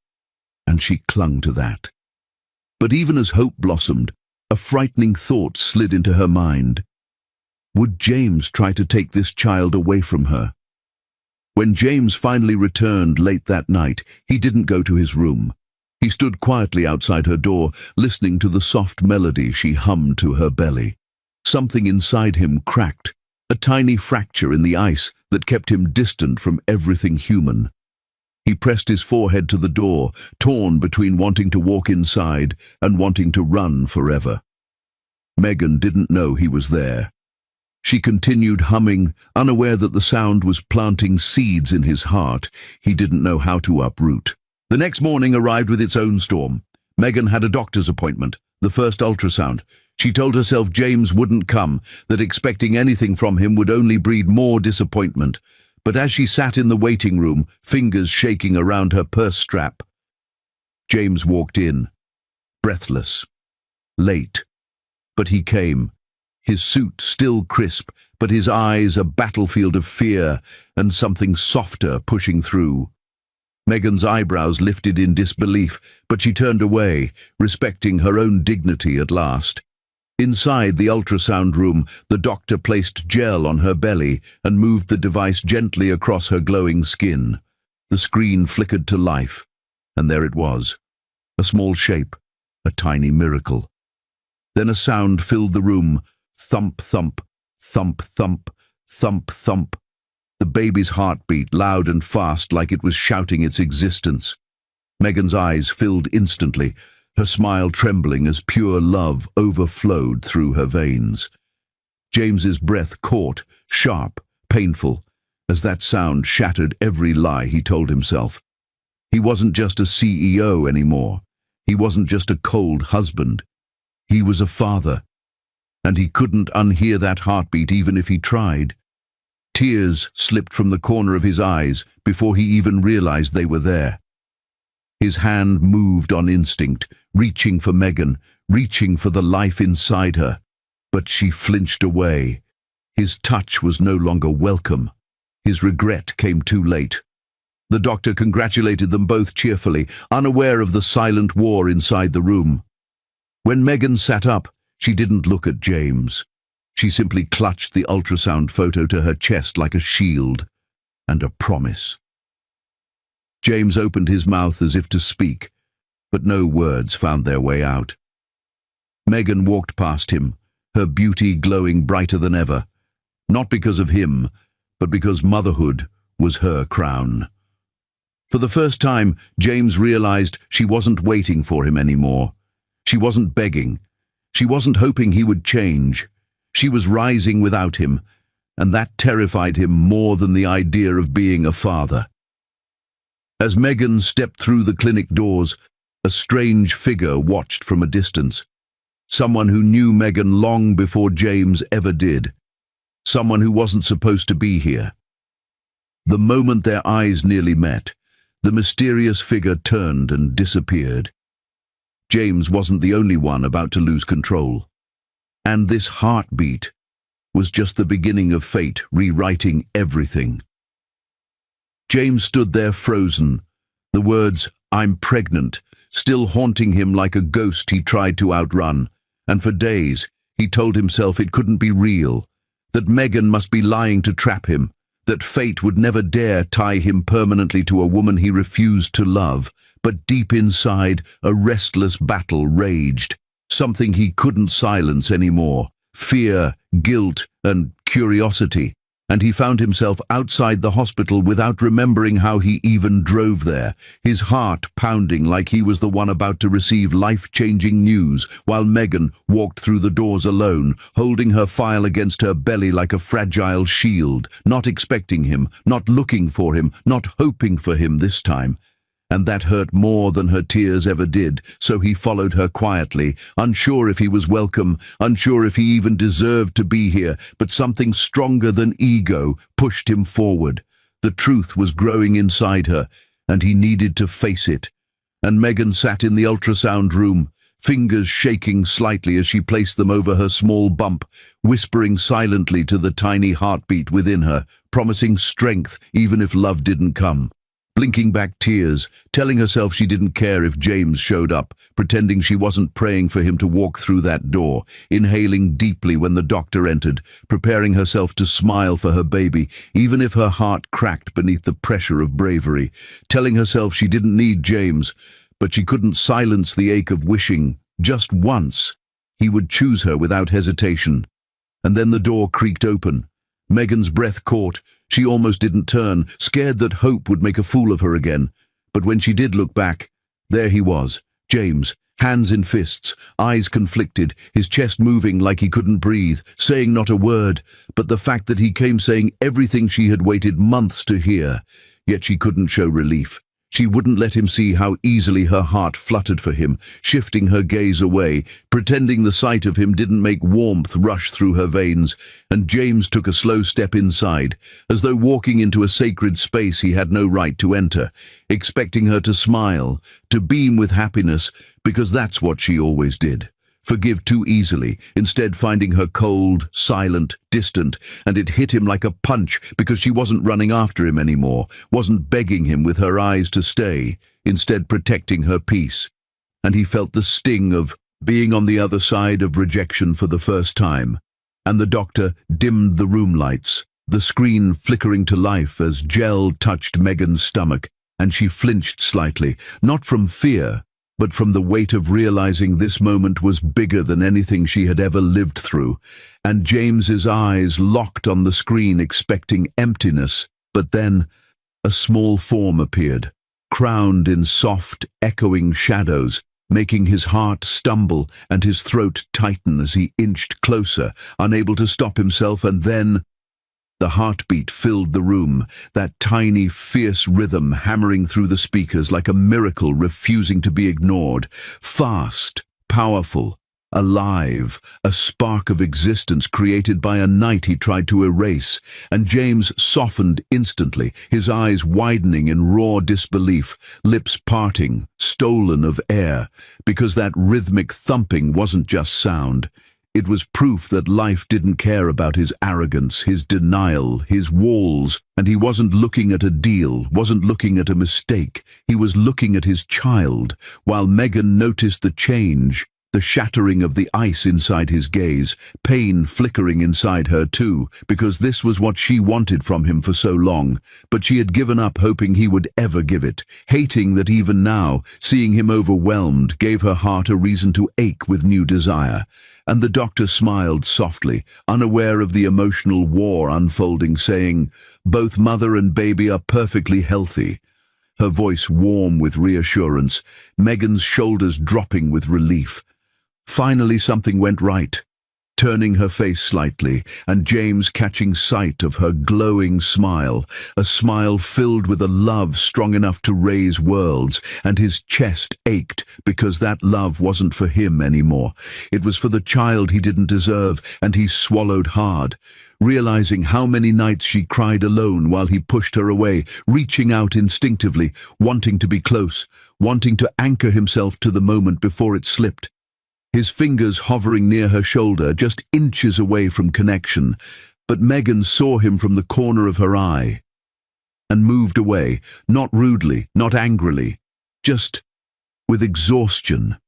and she clung to that. But even as hope blossomed, a frightening thought slid into her mind. Would James try to take this child away from her? When James finally returned late that night, he didn't go to his room. He stood quietly outside her door, listening to the soft melody she hummed to her belly. Something inside him cracked, a tiny fracture in the ice that kept him distant from everything human. He pressed his forehead to the door, torn between wanting to walk inside and wanting to run forever. Megan didn't know he was there. She continued humming, unaware that the sound was planting seeds in his heart he didn't know how to uproot. The next morning arrived with its own storm. Megan had a doctor's appointment, the first ultrasound. She told herself James wouldn't come, that expecting anything from him would only breed more disappointment. But as she sat in the waiting room, fingers shaking around her purse strap, James walked in, breathless, late. But he came, his suit still crisp, but his eyes a battlefield of fear and something softer pushing through. Megan's eyebrows lifted in disbelief, but she turned away, respecting her own dignity at last. Inside the ultrasound room, the doctor placed gel on her belly and moved the device gently across her glowing skin. The screen flickered to life, and there it was, a small shape, a tiny miracle. Then a sound filled the room, thump, thump, thump, thump, thump, thump. The baby's heartbeat, loud and fast, like it was shouting its existence. Megan's eyes filled instantly, her smile trembling as pure love overflowed through her veins. James's breath caught, sharp, painful, as that sound shattered every lie he told himself. He wasn't just a CEO anymore. He wasn't just a cold husband. He was a father, and he couldn't unhear that heartbeat even if he tried. Tears slipped from the corner of his eyes before he even realized they were there. His hand moved on instinct, reaching for Megan, reaching for the life inside her. But she flinched away. His touch was no longer welcome. His regret came too late. The doctor congratulated them both cheerfully, unaware of the silent war inside the room. When Megan sat up, she didn't look at James. She simply clutched the ultrasound photo to her chest like a shield and a promise. James opened his mouth as if to speak, but no words found their way out. Megan walked past him, her beauty glowing brighter than ever, not because of him, but because motherhood was her crown. For the first time, James realized she wasn't waiting for him anymore. She wasn't begging. She wasn't hoping he would change. She was rising without him, and that terrified him more than the idea of being a father. As Megan stepped through the clinic doors, a strange figure watched from a distance. Someone who knew Megan long before James ever did. Someone who wasn't supposed to be here. The moment their eyes nearly met, the mysterious figure turned and disappeared. James wasn't the only one about to lose control. And this heartbeat was just the beginning of fate rewriting everything. James stood there frozen, the words, "I'm pregnant," still haunting him like a ghost he tried to outrun, and for days he told himself it couldn't be real, that Megan must be lying to trap him, that fate would never dare tie him permanently to a woman he refused to love. But deep inside, a restless battle raged, something he couldn't silence anymore, fear, guilt, and curiosity. And he found himself outside the hospital without remembering how he even drove there, his heart pounding like he was the one about to receive life-changing news, while Megan walked through the doors alone, holding her file against her belly like a fragile shield, not expecting him, not looking for him, not hoping for him this time. and that hurt more than her tears ever did, so he followed her quietly, unsure if he was welcome, unsure if he even deserved to be here, but something stronger than ego pushed him forward. The truth was growing inside her, and he needed to face it. And Megan sat in the ultrasound room, fingers shaking slightly as she placed them over her small bump, whispering silently to the tiny heartbeat within her, promising strength even if love didn't come. Blinking back tears, telling herself she didn't care if James showed up, pretending she wasn't praying for him to walk through that door, inhaling deeply when the doctor entered, preparing herself to smile for her baby, even if her heart cracked beneath the pressure of bravery, telling herself she didn't need James, but she couldn't silence the ache of wishing, just once, he would choose her without hesitation. And then the door creaked open. Megan's breath caught. She almost didn't turn, scared that hope would make a fool of her again. But when she did look back, there he was, James, hands in fists, eyes conflicted, his chest moving like he couldn't breathe, saying not a word, but the fact that he came saying everything she had waited months to hear. Yet she couldn't show relief. She wouldn't let him see how easily her heart fluttered for him, shifting her gaze away, pretending the sight of him didn't make warmth rush through her veins, and James took a slow step inside, as though walking into a sacred space he had no right to enter, expecting her to smile, to beam with happiness, because that's what she always did. Forgive too easily, instead finding her cold, silent, distant, and it hit him like a punch because she wasn't running after him anymore, wasn't begging him with her eyes to stay, instead protecting her peace. And he felt the sting of being on the other side of rejection for the first time. And the doctor dimmed the room lights, the screen flickering to life as gel touched Megan's stomach, and she flinched slightly, not from fear, but from the weight of realizing this moment was bigger than anything she had ever lived through, and James's eyes locked on the screen expecting emptiness, but then a small form appeared, crowned in soft, echoing shadows, making his heart stumble and his throat tighten as he inched closer, unable to stop himself, and then the heartbeat filled the room, that tiny, fierce rhythm hammering through the speakers like a miracle refusing to be ignored. Fast, powerful, alive, a spark of existence created by a night he tried to erase, and James softened instantly, his eyes widening in raw disbelief, lips parting, stolen of air, because that rhythmic thumping wasn't just sound. It was proof that life didn't care about his arrogance, his denial, his walls, and he wasn't looking at a deal, wasn't looking at a mistake. He was looking at his child, while Megan noticed the change, the shattering of the ice inside his gaze, pain flickering inside her too, because this was what she wanted from him for so long, but she had given up hoping he would ever give it, hating that even now, seeing him overwhelmed, gave her heart a reason to ache with new desire. And the doctor smiled softly, unaware of the emotional war unfolding, saying, "Both mother and baby are perfectly healthy." Her voice warm with reassurance, Megan's shoulders dropping with relief. Finally something went right, turning her face slightly, and James catching sight of her glowing smile, a smile filled with a love strong enough to raise worlds, and his chest ached because that love wasn't for him anymore. It was for the child he didn't deserve, and he swallowed hard, realizing how many nights she cried alone while he pushed her away, reaching out instinctively, wanting to be close, wanting to anchor himself to the moment before it slipped. His fingers hovering near her shoulder, just inches away from connection, but Megan saw him from the corner of her eye and moved away, not rudely, not angrily, just with exhaustion,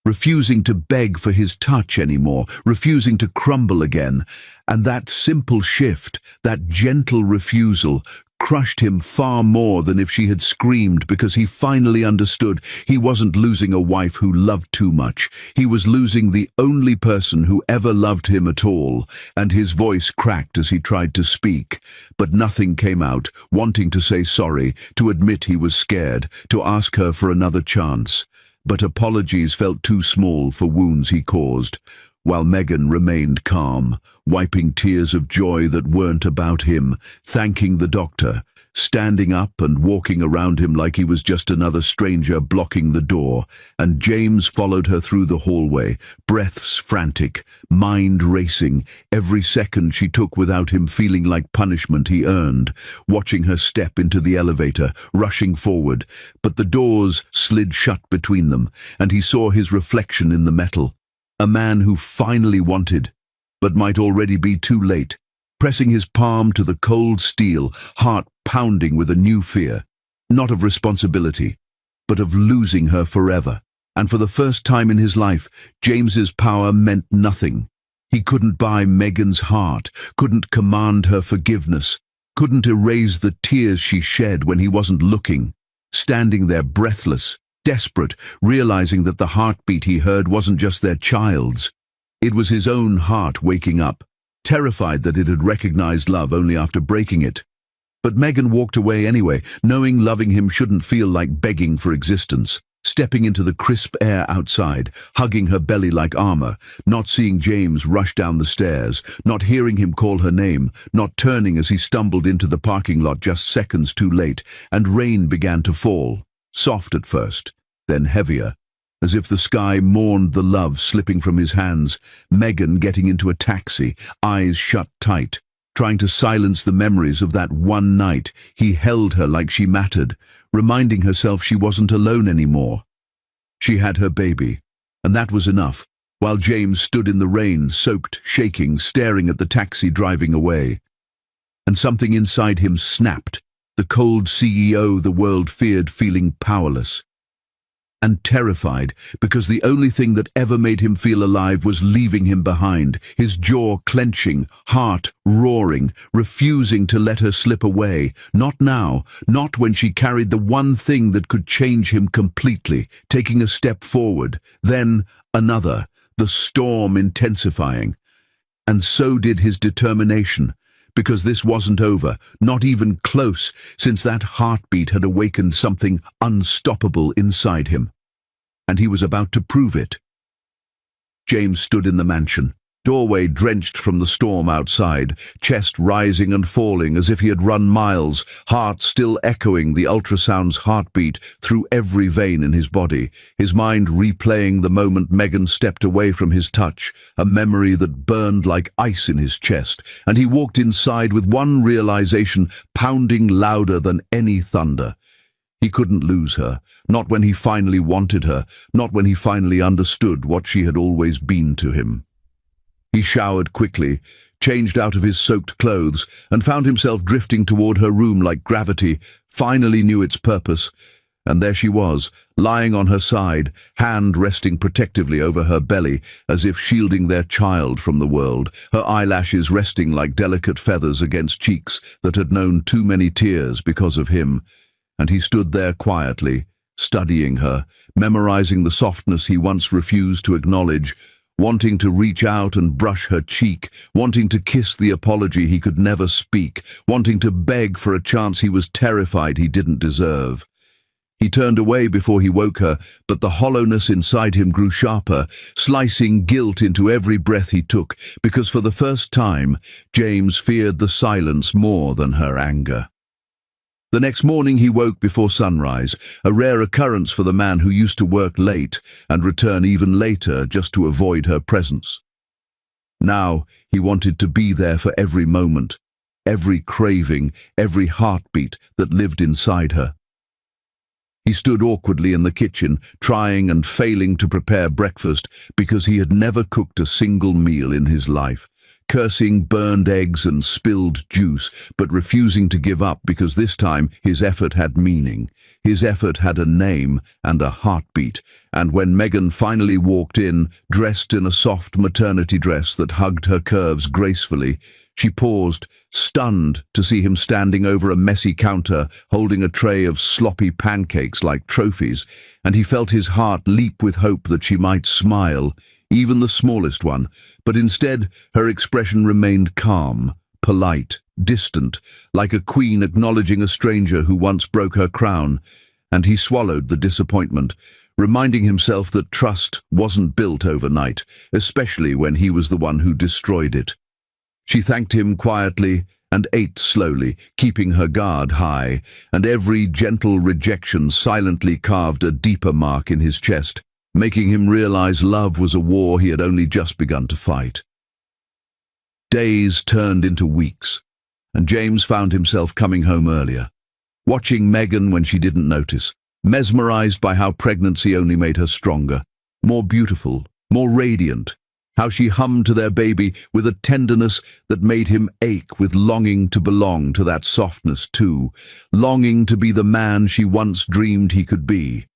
refusing to beg for his touch anymore, refusing to crumble again. And that simple shift, that gentle refusal, crushed him far more than if she had screamed, because he finally understood he wasn't losing a wife who loved too much. He was losing the only person who ever loved him at all, and his voice cracked as he tried to speak, but nothing came out, wanting to say sorry, to admit he was scared, to ask her for another chance. But apologies felt too small for wounds he caused, while Megan remained calm, wiping tears of joy that weren't about him, thanking the doctor, standing up and walking around him like he was just another stranger blocking the door, and James followed her through the hallway, breaths frantic, mind racing, every second she took without him feeling like punishment he earned, watching her step into the elevator, rushing forward, but the doors slid shut between them, and he saw his reflection in the metal. A man who finally wanted, but might already be too late, pressing his palm to the cold steel, heart pounding with a new fear, not of responsibility, but of losing her forever. And for the first time in his life, James's power meant nothing. He couldn't buy Megan's heart, couldn't command her forgiveness, couldn't erase the tears she shed when he wasn't looking, standing there breathless, desperate, realizing that the heartbeat he heard wasn't just their child's. It was his own heart waking up, terrified that it had recognized love only after breaking it. But Megan walked away anyway, knowing loving him shouldn't feel like begging for existence, stepping into the crisp air outside, hugging her belly like armor, not seeing James rush down the stairs, not hearing him call her name, not turning as he stumbled into the parking lot just seconds too late, and rain began to fall, soft at first, then heavier. As if the sky mourned the love slipping from his hands, Megan getting into a taxi, eyes shut tight, trying to silence the memories of that one night he held her like she mattered, reminding herself she wasn't alone anymore. She had her baby, and that was enough, while James stood in the rain, soaked, shaking, staring at the taxi driving away. And something inside him snapped, the cold CEO the world feared feeling powerless. And terrified, because the only thing that ever made him feel alive was leaving him behind, his jaw clenching, heart roaring, refusing to let her slip away. Not now, not when she carried the one thing that could change him completely, taking a step forward, then another, the storm intensifying. And so did his determination, because this wasn't over, not even close, since that heartbeat had awakened something unstoppable inside him. And he was about to prove it. James stood in the mansion, doorway drenched from the storm outside, chest rising and falling as if he had run miles, heart still echoing the ultrasound's heartbeat through every vein in his body, his mind replaying the moment Megan stepped away from his touch, a memory that burned like ice in his chest, and he walked inside with one realization pounding louder than any thunder. He couldn't lose her, not when he finally wanted her, not when he finally understood what she had always been to him. He showered quickly, changed out of his soaked clothes, and found himself drifting toward her room like gravity finally knew its purpose. And there she was, lying on her side, hand resting protectively over her belly, as if shielding their child from the world, her eyelashes resting like delicate feathers against cheeks that had known too many tears because of him. And he stood there quietly, studying her, memorizing the softness he once refused to acknowledge, wanting to reach out and brush her cheek, wanting to kiss the apology he could never speak, wanting to beg for a chance he was terrified he didn't deserve. He turned away before he woke her, but the hollowness inside him grew sharper, slicing guilt into every breath he took, because for the first time, James feared the silence more than her anger. The next morning he woke before sunrise, a rare occurrence for the man who used to work late and return even later just to avoid her presence. Now he wanted to be there for every moment, every craving, every heartbeat that lived inside her. He stood awkwardly in the kitchen, trying and failing to prepare breakfast because he had never cooked a single meal in his life, cursing burned eggs and spilled juice, but refusing to give up because this time his effort had meaning. His effort had a name and a heartbeat, and when Megan finally walked in, dressed in a soft maternity dress that hugged her curves gracefully, she paused, stunned to see him standing over a messy counter, holding a tray of sloppy pancakes like trophies, and he felt his heart leap with hope that she might smile, even the smallest one, but instead her expression remained calm, polite, distant, like a queen acknowledging a stranger who once broke her crown, and he swallowed the disappointment, reminding himself that trust wasn't built overnight, especially when he was the one who destroyed it. She thanked him quietly, and ate slowly, keeping her guard high, and every gentle rejection silently carved a deeper mark in his chest, making him realize love was a war he had only just begun to fight. Days turned into weeks, and James found himself coming home earlier, watching Megan when she didn't notice, mesmerized by how pregnancy only made her stronger, more beautiful, more radiant, how she hummed to their baby with a tenderness that made him ache with longing to belong to that softness too, longing to be the man she once dreamed he could be.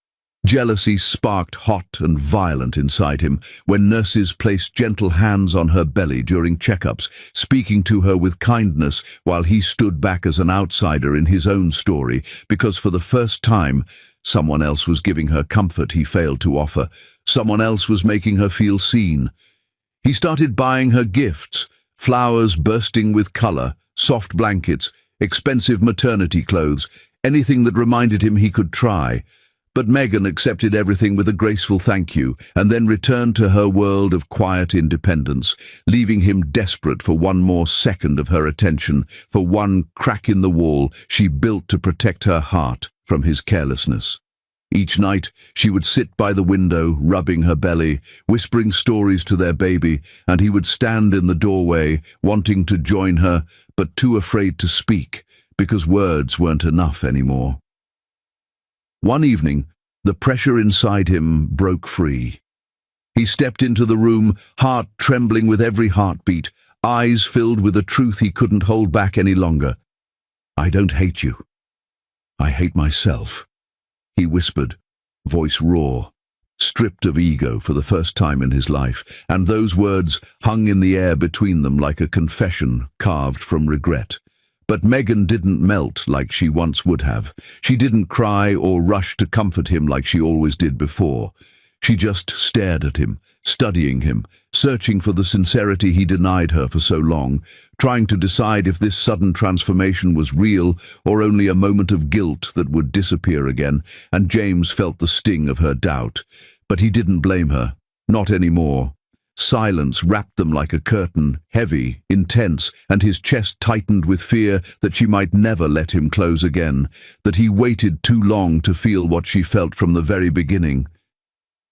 Jealousy sparked hot and violent inside him when nurses placed gentle hands on her belly during checkups, speaking to her with kindness while he stood back as an outsider in his own story, because for the first time, someone else was giving her comfort he failed to offer. Someone else was making her feel seen. He started buying her gifts, flowers bursting with color, soft blankets, expensive maternity clothes, anything that reminded him he could try. But Megan accepted everything with a graceful thank you, and then returned to her world of quiet independence, leaving him desperate for one more second of her attention, for one crack in the wall she built to protect her heart from his carelessness. Each night, she would sit by the window, rubbing her belly, whispering stories to their baby, and he would stand in the doorway, wanting to join her, but too afraid to speak, because words weren't enough anymore. One evening, the pressure inside him broke free. He stepped into the room, heart trembling with every heartbeat, eyes filled with a truth he couldn't hold back any longer. "I don't hate you. I hate myself," he whispered, voice raw, stripped of ego for the first time in his life, and those words hung in the air between them like a confession carved from regret. But Megan didn't melt like she once would have. She didn't cry or rush to comfort him like she always did before. She just stared at him, studying him, searching for the sincerity he denied her for so long, trying to decide if this sudden transformation was real or only a moment of guilt that would disappear again, and James felt the sting of her doubt. But he didn't blame her, not anymore. Silence wrapped them like a curtain, heavy, intense, and his chest tightened with fear that she might never let him close again, that he waited too long to feel what she felt from the very beginning.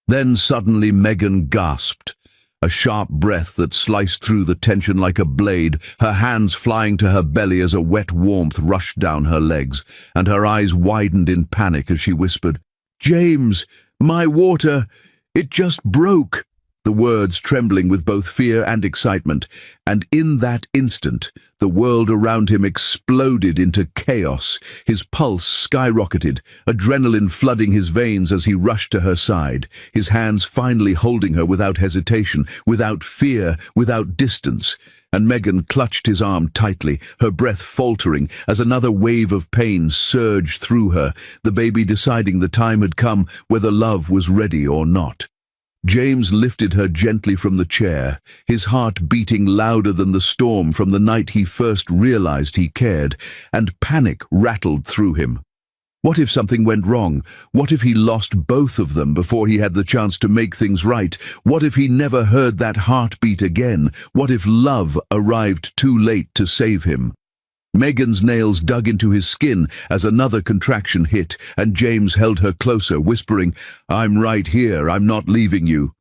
Then suddenly Megan gasped, a sharp breath that sliced through the tension like a blade, her hands flying to her belly as a wet warmth rushed down her legs, and her eyes widened in panic as she whispered, "James, my water, it just broke." The words trembling with both fear and excitement, and in that instant, the world around him exploded into chaos. His pulse skyrocketed, adrenaline flooding his veins as he rushed to her side, his hands finally holding her without hesitation, without fear, without distance. And Megan clutched his arm tightly, her breath faltering as another wave of pain surged through her, the baby deciding the time had come whether love was ready or not. James lifted her gently from the chair, his heart beating louder than the storm from the night he first realized he cared, and panic rattled through him. What if something went wrong? What if he lost both of them before he had the chance to make things right? What if he never heard that heartbeat again? What if love arrived too late to save him? Megan's nails dug into his skin as another contraction hit, and James held her closer, whispering, "I'm right here, I'm not leaving you."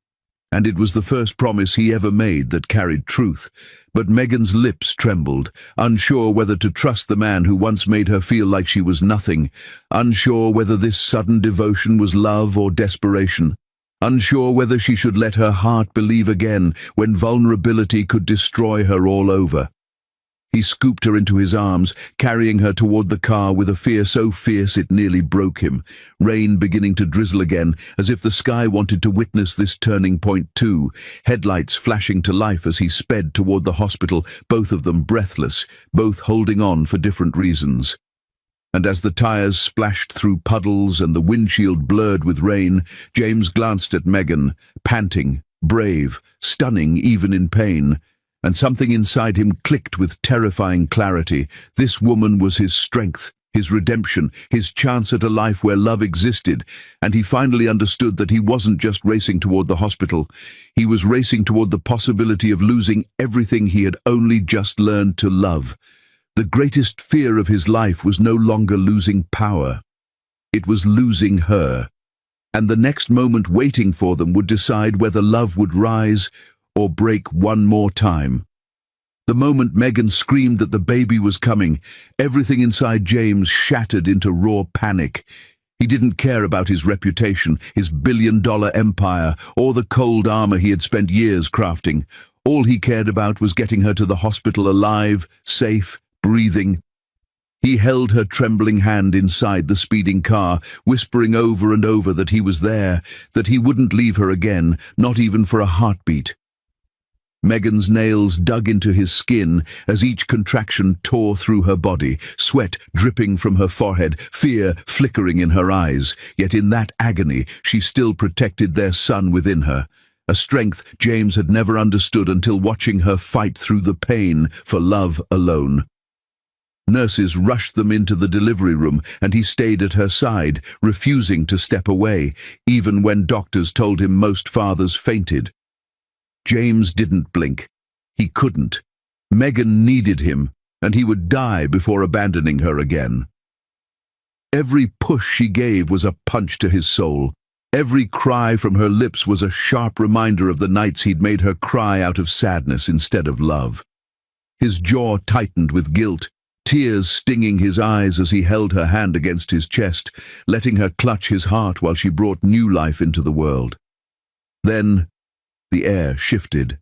And it was the first promise he ever made that carried truth. But Megan's lips trembled, unsure whether to trust the man who once made her feel like she was nothing, unsure whether this sudden devotion was love or desperation, unsure whether she should let her heart believe again when vulnerability could destroy her all over. He scooped her into his arms, carrying her toward the car with a fear so fierce it nearly broke him, rain beginning to drizzle again, as if the sky wanted to witness this turning point too, headlights flashing to life as he sped toward the hospital, both of them breathless, both holding on for different reasons. And as the tires splashed through puddles and the windshield blurred with rain, James glanced at Megan, panting, brave, stunning even in pain. And something inside him clicked with terrifying clarity. This woman was his strength, his redemption, his chance at a life where love existed, and he finally understood that he wasn't just racing toward the hospital. He was racing toward the possibility of losing everything he had only just learned to love. The greatest fear of his life was no longer losing power. It was losing her. And the next moment waiting for them would decide whether love would rise or break one more time. The moment Megan screamed that the baby was coming, everything inside James shattered into raw panic. He didn't care about his reputation, his billion-dollar empire, or the cold armor he had spent years crafting. All he cared about was getting her to the hospital alive, safe, breathing. He held her trembling hand inside the speeding car, whispering over and over that he was there, that he wouldn't leave her again, not even for a heartbeat. Megan's nails dug into his skin as each contraction tore through her body, sweat dripping from her forehead, fear flickering in her eyes. Yet in that agony, she still protected their son within her, a strength James had never understood until watching her fight through the pain for love alone. Nurses rushed them into the delivery room, and he stayed at her side, refusing to step away, even when doctors told him most fathers fainted. James didn't blink. He couldn't. Megan needed him, and he would die before abandoning her again. Every push she gave was a punch to his soul. Every cry from her lips was a sharp reminder of the nights he'd made her cry out of sadness instead of love. His jaw tightened with guilt, tears stinging his eyes as he held her hand against his chest, letting her clutch his heart while she brought new life into the world. Then the air shifted.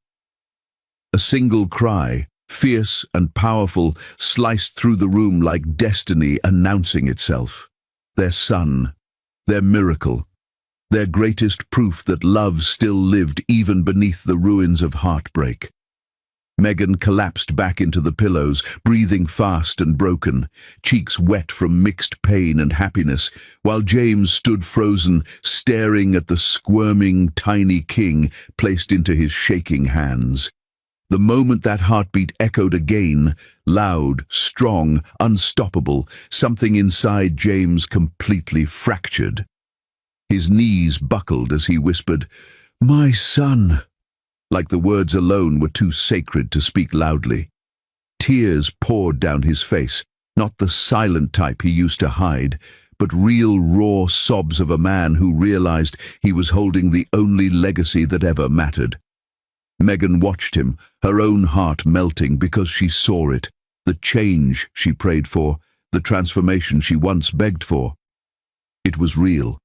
A single cry, fierce and powerful, sliced through the room like destiny announcing itself. Their son, their miracle, their greatest proof that love still lived even beneath the ruins of heartbreak. Megan collapsed back into the pillows, breathing fast and broken, cheeks wet from mixed pain and happiness, while James stood frozen, staring at the squirming, tiny king placed into his shaking hands. The moment that heartbeat echoed again, loud, strong, unstoppable, something inside James completely fractured. His knees buckled as he whispered, "My son," like the words alone were too sacred to speak loudly. Tears poured down his face, not the silent type he used to hide, but real raw sobs of a man who realized he was holding the only legacy that ever mattered. Megan watched him, her own heart melting because she saw it, the change she prayed for, the transformation she once begged for. It was real.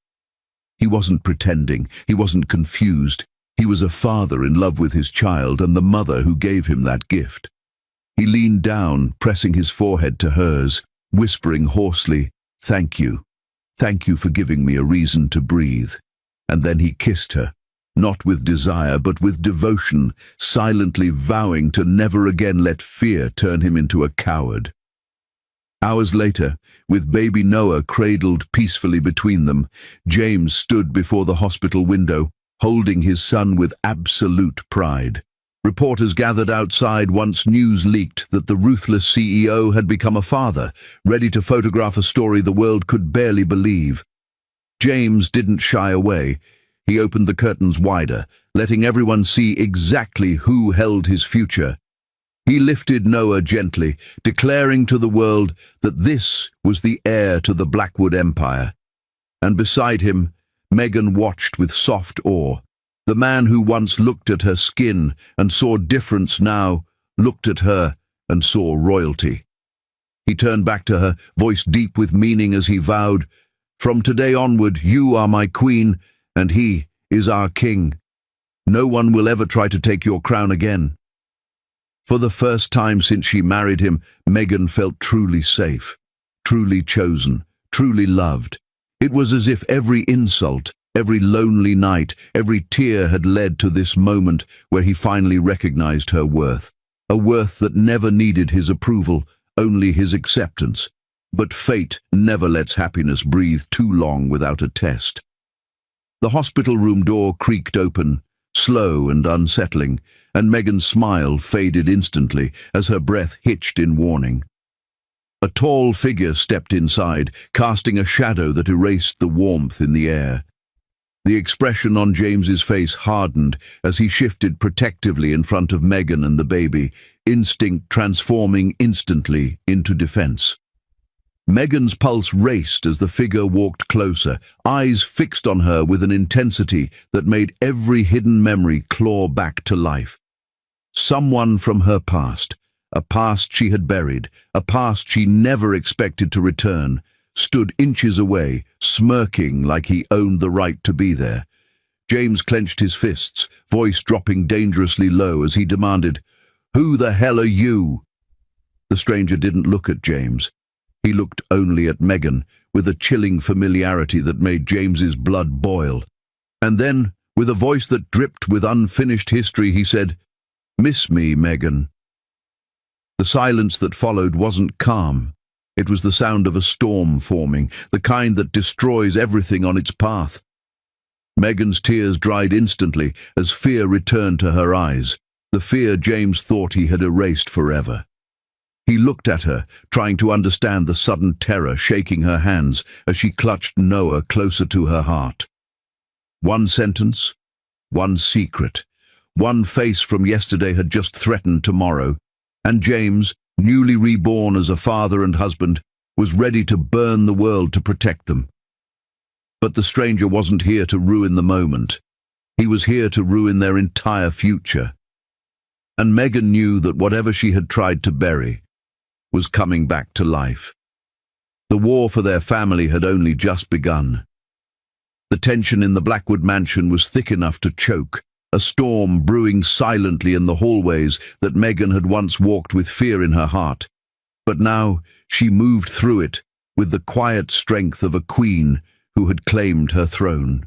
He wasn't pretending, he wasn't confused. He was a father in love with his child and the mother who gave him that gift. He leaned down, pressing his forehead to hers, whispering hoarsely, "Thank you. Thank you for giving me a reason to breathe." And then he kissed her, not with desire but with devotion, silently vowing to never again let fear turn him into a coward. Hours later, with baby Noah cradled peacefully between them, James stood before the hospital window, holding his son with absolute pride. Reporters gathered outside once news leaked that the ruthless CEO had become a father, ready to photograph a story the world could barely believe. James didn't shy away. He opened the curtains wider, letting everyone see exactly who held his future. He lifted Noah gently, declaring to the world that this was the heir to the Blackwood Empire. And beside him, Megan watched with soft awe. The man who once looked at her skin and saw difference now looked at her and saw royalty. He turned back to her, voice deep with meaning as he vowed, "From today onward, you are my queen, and he is our king. No one will ever try to take your crown again." For the first time since she married him, Megan felt truly safe, truly chosen, truly loved. It was as if every insult, every lonely night, every tear had led to this moment where he finally recognized her worth, a worth that never needed his approval, only his acceptance. But fate never lets happiness breathe too long without a test. The hospital room door creaked open, slow and unsettling, and Megan's smile faded instantly as her breath hitched in warning. A tall figure stepped inside, casting a shadow that erased the warmth in the air. The expression on James's face hardened as he shifted protectively in front of Megan and the baby, instinct transforming instantly into defense. Megan's pulse raced as the figure walked closer, eyes fixed on her with an intensity that made every hidden memory claw back to life. Someone from her past, a past she had buried, a past she never expected to return, stood inches away, smirking like he owned the right to be there. James clenched his fists, voice dropping dangerously low as he demanded, "Who the hell are you?" The stranger didn't look at James. He looked only at Megan, with a chilling familiarity that made James's blood boil. And then, with a voice that dripped with unfinished history, he said, "Miss me, Megan." The silence that followed wasn't calm. It was the sound of a storm forming, the kind that destroys everything on its path. Megan's tears dried instantly as fear returned to her eyes, the fear James thought he had erased forever. He looked at her, trying to understand the sudden terror shaking her hands as she clutched Noah closer to her heart. One sentence, one secret, one face from yesterday had just threatened tomorrow, and James, newly reborn as a father and husband, was ready to burn the world to protect them. But the stranger wasn't here to ruin the moment. He was here to ruin their entire future. And Megan knew that whatever she had tried to bury was coming back to life. The war for their family had only just begun. The tension in the Blackwood mansion was thick enough to choke, a storm brewing silently in the hallways that Megan had once walked with fear in her heart. But now she moved through it with the quiet strength of a queen who had claimed her throne.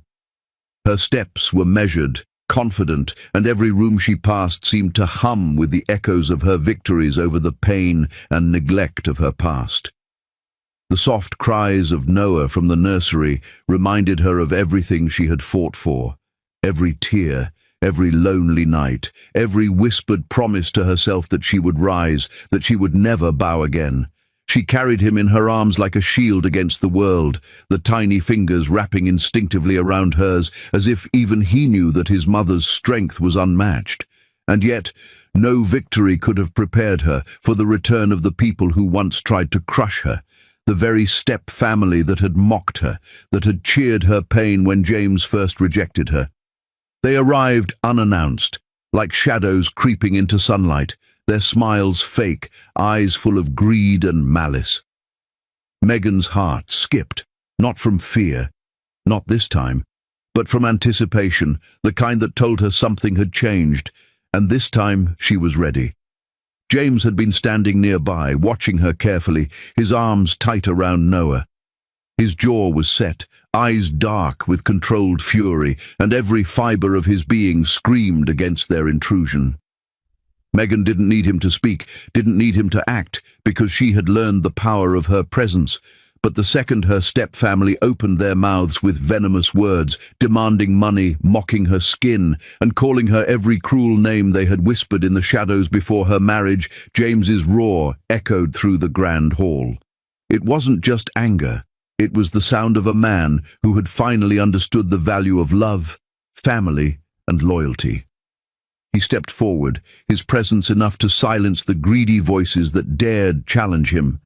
Her steps were measured, confident, and every room she passed seemed to hum with the echoes of her victories over the pain and neglect of her past. The soft cries of Noah from the nursery reminded her of everything she had fought for, every tear, every lonely night, every whispered promise to herself that she would rise, that she would never bow again. She carried him in her arms like a shield against the world, the tiny fingers wrapping instinctively around hers, as if even he knew that his mother's strength was unmatched. And yet, no victory could have prepared her for the return of the people who once tried to crush her, the very step family that had mocked her, that had cheered her pain when James first rejected her. They arrived unannounced, like shadows creeping into sunlight, their smiles fake, eyes full of greed and malice. Megan's heart skipped, not from fear, not this time, but from anticipation, the kind that told her something had changed, and this time she was ready. James had been standing nearby, watching her carefully, his arms tight around Noah. His jaw was set, eyes dark with controlled fury, and every fiber of his being screamed against their intrusion. Megan didn't need him to speak, didn't need him to act, because she had learned the power of her presence. But the second her step-family opened their mouths with venomous words, demanding money, mocking her skin, and calling her every cruel name they had whispered in the shadows before her marriage, James's roar echoed through the grand hall. It wasn't just anger. It was the sound of a man who had finally understood the value of love, family, and loyalty. He stepped forward, his presence enough to silence the greedy voices that dared challenge him.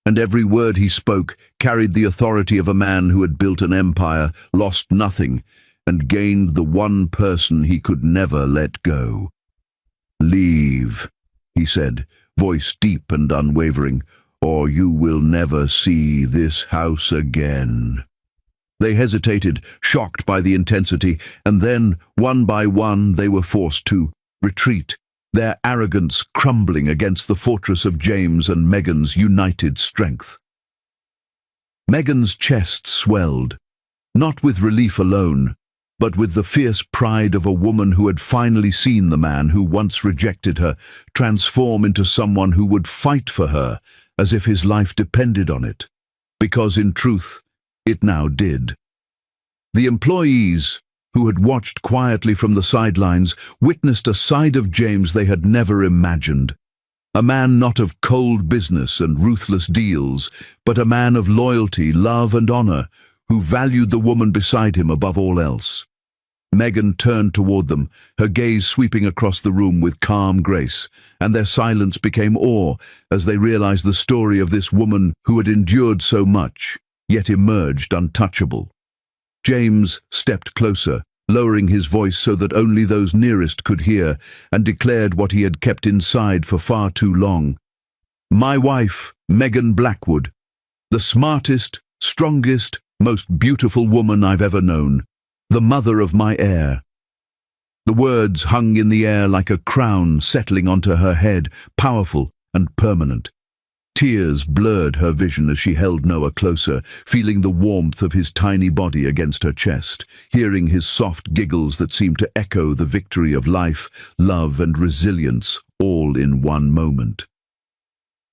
And every word he spoke carried the authority of a man who had built an empire, lost nothing, and gained the one person he could never let go. "Leave," he said, voice deep and unwavering, "or you will never see this house again." They hesitated, shocked by the intensity, and then, one by one, they were forced to retreat, their arrogance crumbling against the fortress of James and Megan's united strength. Megan's chest swelled, not with relief alone, but with the fierce pride of a woman who had finally seen the man who once rejected her transform into someone who would fight for her as if his life depended on it, because in truth, it now did. The employees, who had watched quietly from the sidelines, witnessed a side of James they had never imagined. A man not of cold business and ruthless deals, but a man of loyalty, love and honor, who valued the woman beside him above all else. Meghan turned toward them, her gaze sweeping across the room with calm grace, and their silence became awe as they realized the story of this woman who had endured so much, yet emerged untouchable. James stepped closer, lowering his voice so that only those nearest could hear, and declared what he had kept inside for far too long. "My wife, Meghan Blackwood, the smartest, strongest, most beautiful woman I've ever known. The mother of my heir." The words hung in the air like a crown settling onto her head, powerful and permanent. Tears blurred her vision as she held Noah closer, feeling the warmth of his tiny body against her chest, hearing his soft giggles that seemed to echo the victory of life, love and resilience, all in one moment.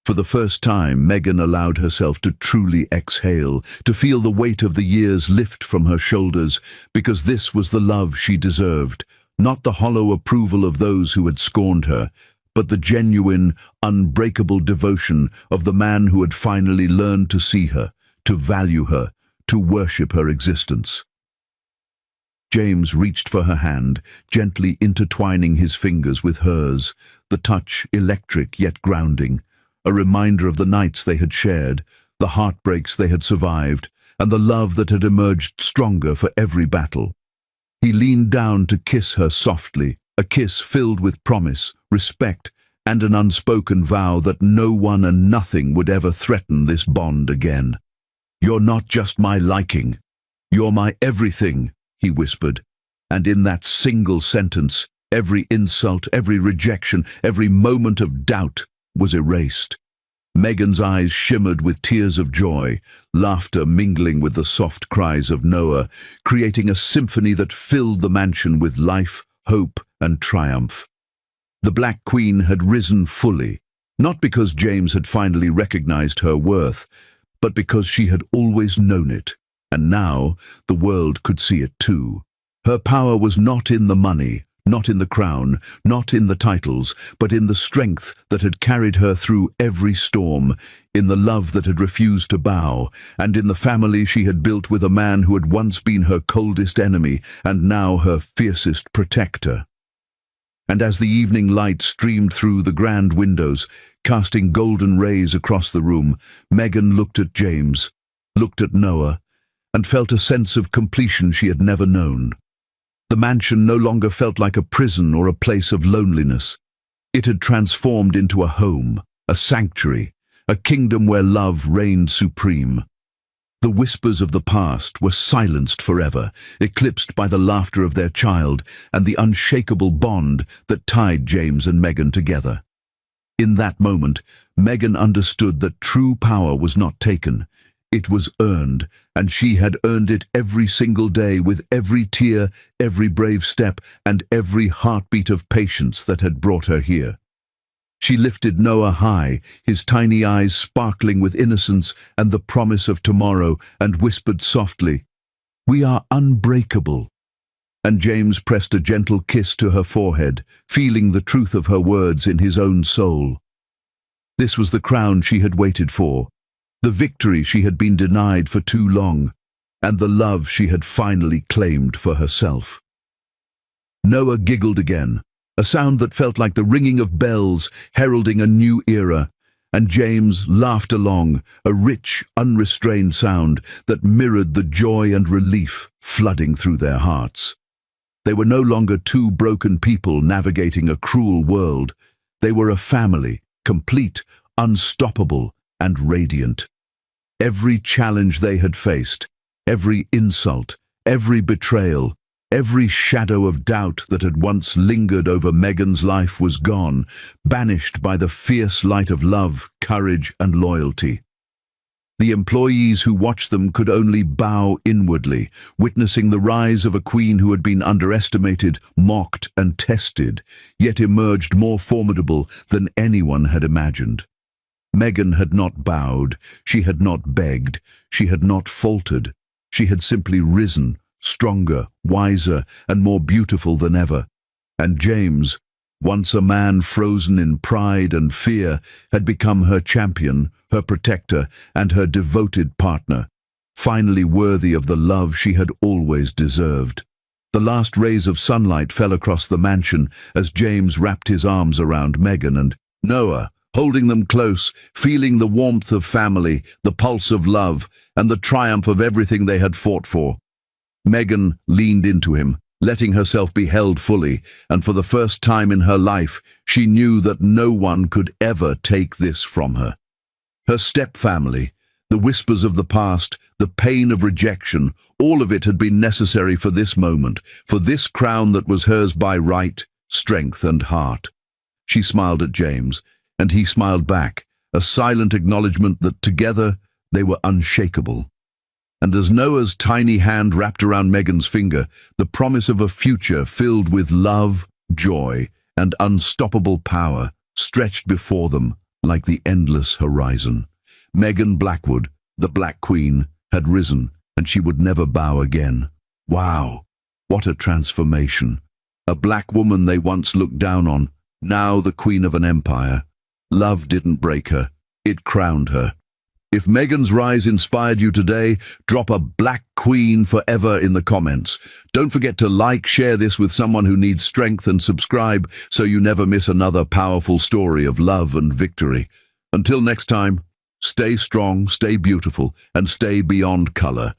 For the first time, Meghan allowed herself to truly exhale, to feel the weight of the years lift from her shoulders, because this was the love she deserved, not the hollow approval of those who had scorned her, but the genuine, unbreakable devotion of the man who had finally learned to see her, to value her, to worship her existence. James reached for her hand, gently intertwining his fingers with hers, the touch electric yet grounding, a reminder of the nights they had shared, the heartbreaks they had survived, and the love that had emerged stronger for every battle. He leaned down to kiss her softly, a kiss filled with promise, respect, and an unspoken vow that no one and nothing would ever threaten this bond again. "You're not just my liking. You're my everything," he whispered, and in that single sentence, every insult, every rejection, every moment of doubt was erased. Meghan's eyes shimmered with tears of joy, laughter mingling with the soft cries of Noah, creating a symphony that filled the mansion with life, hope, and triumph. The Black Queen had risen fully, not because James had finally recognized her worth, but because she had always known it, and now the world could see it too. Her power was not in the money, not in the crown, not in the titles, but in the strength that had carried her through every storm, in the love that had refused to bow, and in the family she had built with a man who had once been her coldest enemy and now her fiercest protector. And as the evening light streamed through the grand windows, casting golden rays across the room, Meghan looked at James, looked at Noah, and felt a sense of completion she had never known. The mansion no longer felt like a prison or a place of loneliness. It had transformed into a home, a sanctuary, a kingdom where love reigned supreme. The whispers of the past were silenced forever, eclipsed by the laughter of their child and the unshakable bond that tied James and Meghan together. In that moment, Meghan understood that true power was not taken. It was earned, and she had earned it every single day with every tear, every brave step, and every heartbeat of patience that had brought her here. She lifted Noah high, his tiny eyes sparkling with innocence and the promise of tomorrow, and whispered softly, "We are unbreakable." And James pressed a gentle kiss to her forehead, feeling the truth of her words in his own soul. This was the crown she had waited for, the victory she had been denied for too long, and the love she had finally claimed for herself. Noah giggled again, a sound that felt like the ringing of bells heralding a new era, and James laughed along, a rich, unrestrained sound that mirrored the joy and relief flooding through their hearts. They were no longer two broken people navigating a cruel world. They were a family, complete, unstoppable, and radiant. Every challenge they had faced, every insult, every betrayal, every shadow of doubt that had once lingered over Meghan's life was gone, banished by the fierce light of love, courage, and loyalty. The employees who watched them could only bow inwardly, witnessing the rise of a queen who had been underestimated, mocked, and tested, yet emerged more formidable than anyone had imagined. Meghan had not bowed, she had not begged, she had not faltered. She had simply risen, stronger, wiser, and more beautiful than ever. And James, once a man frozen in pride and fear, had become her champion, her protector, and her devoted partner. finally worthy of the love she had always deserved. The last rays of sunlight fell across the mansion as James wrapped his arms around Meghan and Noah, holding them close, feeling the warmth of family, the pulse of love, and the triumph of everything they had fought for. Meghan leaned into him, letting herself be held fully, and for the first time in her life, she knew that no one could ever take this from her. Her stepfamily, the whispers of the past, the pain of rejection, all of it had been necessary for this moment, for this crown that was hers by right, strength and heart. She smiled at James, and he smiled back, a silent acknowledgement that together they were unshakable. And as Noah's tiny hand wrapped around Meghan's finger, the promise of a future filled with love, joy, and unstoppable power stretched before them like the endless horizon. Meghan Blackwood, the Black Queen, had risen, and she would never bow again. Wow, what a transformation. A black woman they once looked down on, now the queen of an empire. Love didn't break her, it crowned her. If Meghan's rise inspired you today, drop a Black Queen forever in the comments. Don't forget to like, share this with someone who needs strength, and subscribe so you never miss another powerful story of love and victory. Until next time, stay strong, stay beautiful, and stay beyond color.